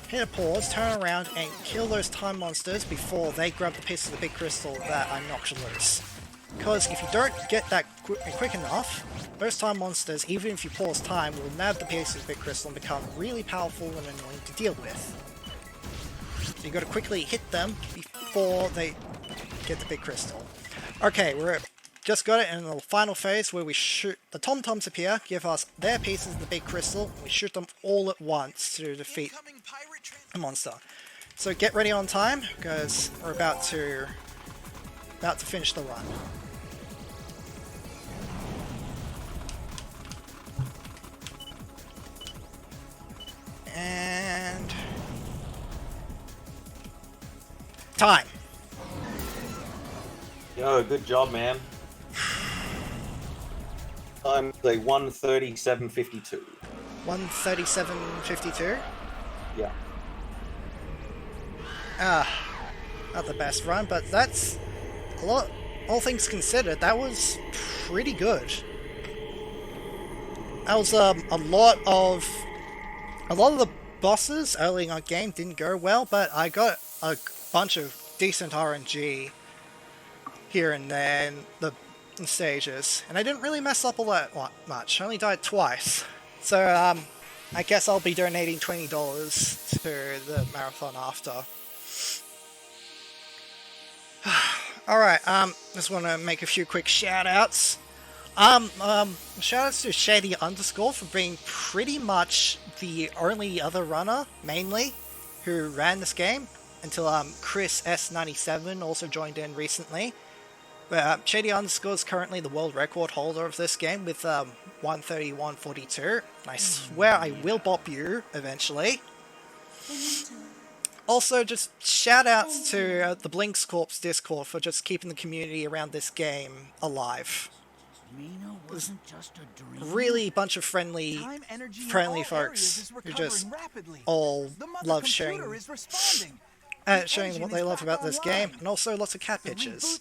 hit a pause, turn around, and kill those time monsters before they grab the piece of the Big Crystal that I knocked loose. Because if you don't get that quick enough, those time monsters, even if you pause time, will nab the piece of the Big Crystal and become really powerful and annoying to deal with. So you got to quickly hit them before they get the Big Crystal. Okay, we're just got it in the final phase where we shoot, the Tom-Toms appear, give us their pieces of the Big Crystal, and we shoot them all at once to defeat a monster. So get ready on time, because we're about to about to finish the run. And time. Yo, good job, man. I'm the 1:37:52. 1:37:52. Yeah. Not the best run, but that's a lot. All things considered, that was pretty good. That was a lot of the bosses early in our game didn't go well, but I got a bunch of decent RNG here and there in the stages, and I didn't really mess up all that much. I only died twice, so I guess I'll be donating $20 to the marathon after. Alright, just want to make a few quick shout-outs. Shout-outs to Shady Underscore for being pretty much the only other runner, mainly, who ran this game, until Chris S97 also joined in recently. But Shady Underscore is currently the world record holder of this game with 1:31:42. I swear I will bop you eventually. Also, just shout-outs to the Blinx Corp's Discord for just keeping the community around this game alive. Really bunch of friendly folks who just all love showing what they love about this game, and also lots of cat pictures.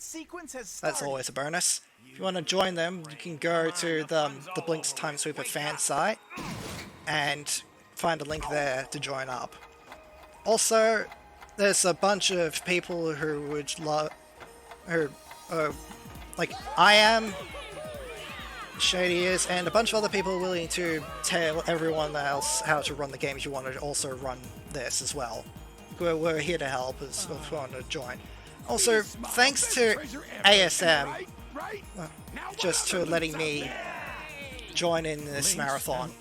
That's always a bonus. If you want to join them, you can go to the Blinx Timesweeper fan site and find a link there to join up. Also, there's a bunch of people who would love, like I am, Shady is, and a bunch of other people willing to tell everyone else how to run the game if you want to also run this as well. We're here to help if you want to join. Also, thanks to ASM just for letting me join in this marathon.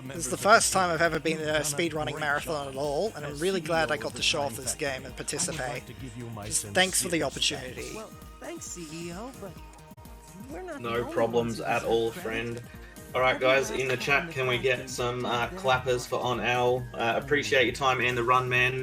This is the first time I've ever been in a speedrunning marathon at all, and I'm really glad I got to show off this game and participate. Just thanks for the opportunity. Well, thanks, CEO, but we're not No problems at all, friend. Alright guys, in the chat, can we get some clappers for On Owl? Appreciate your time and the run, man.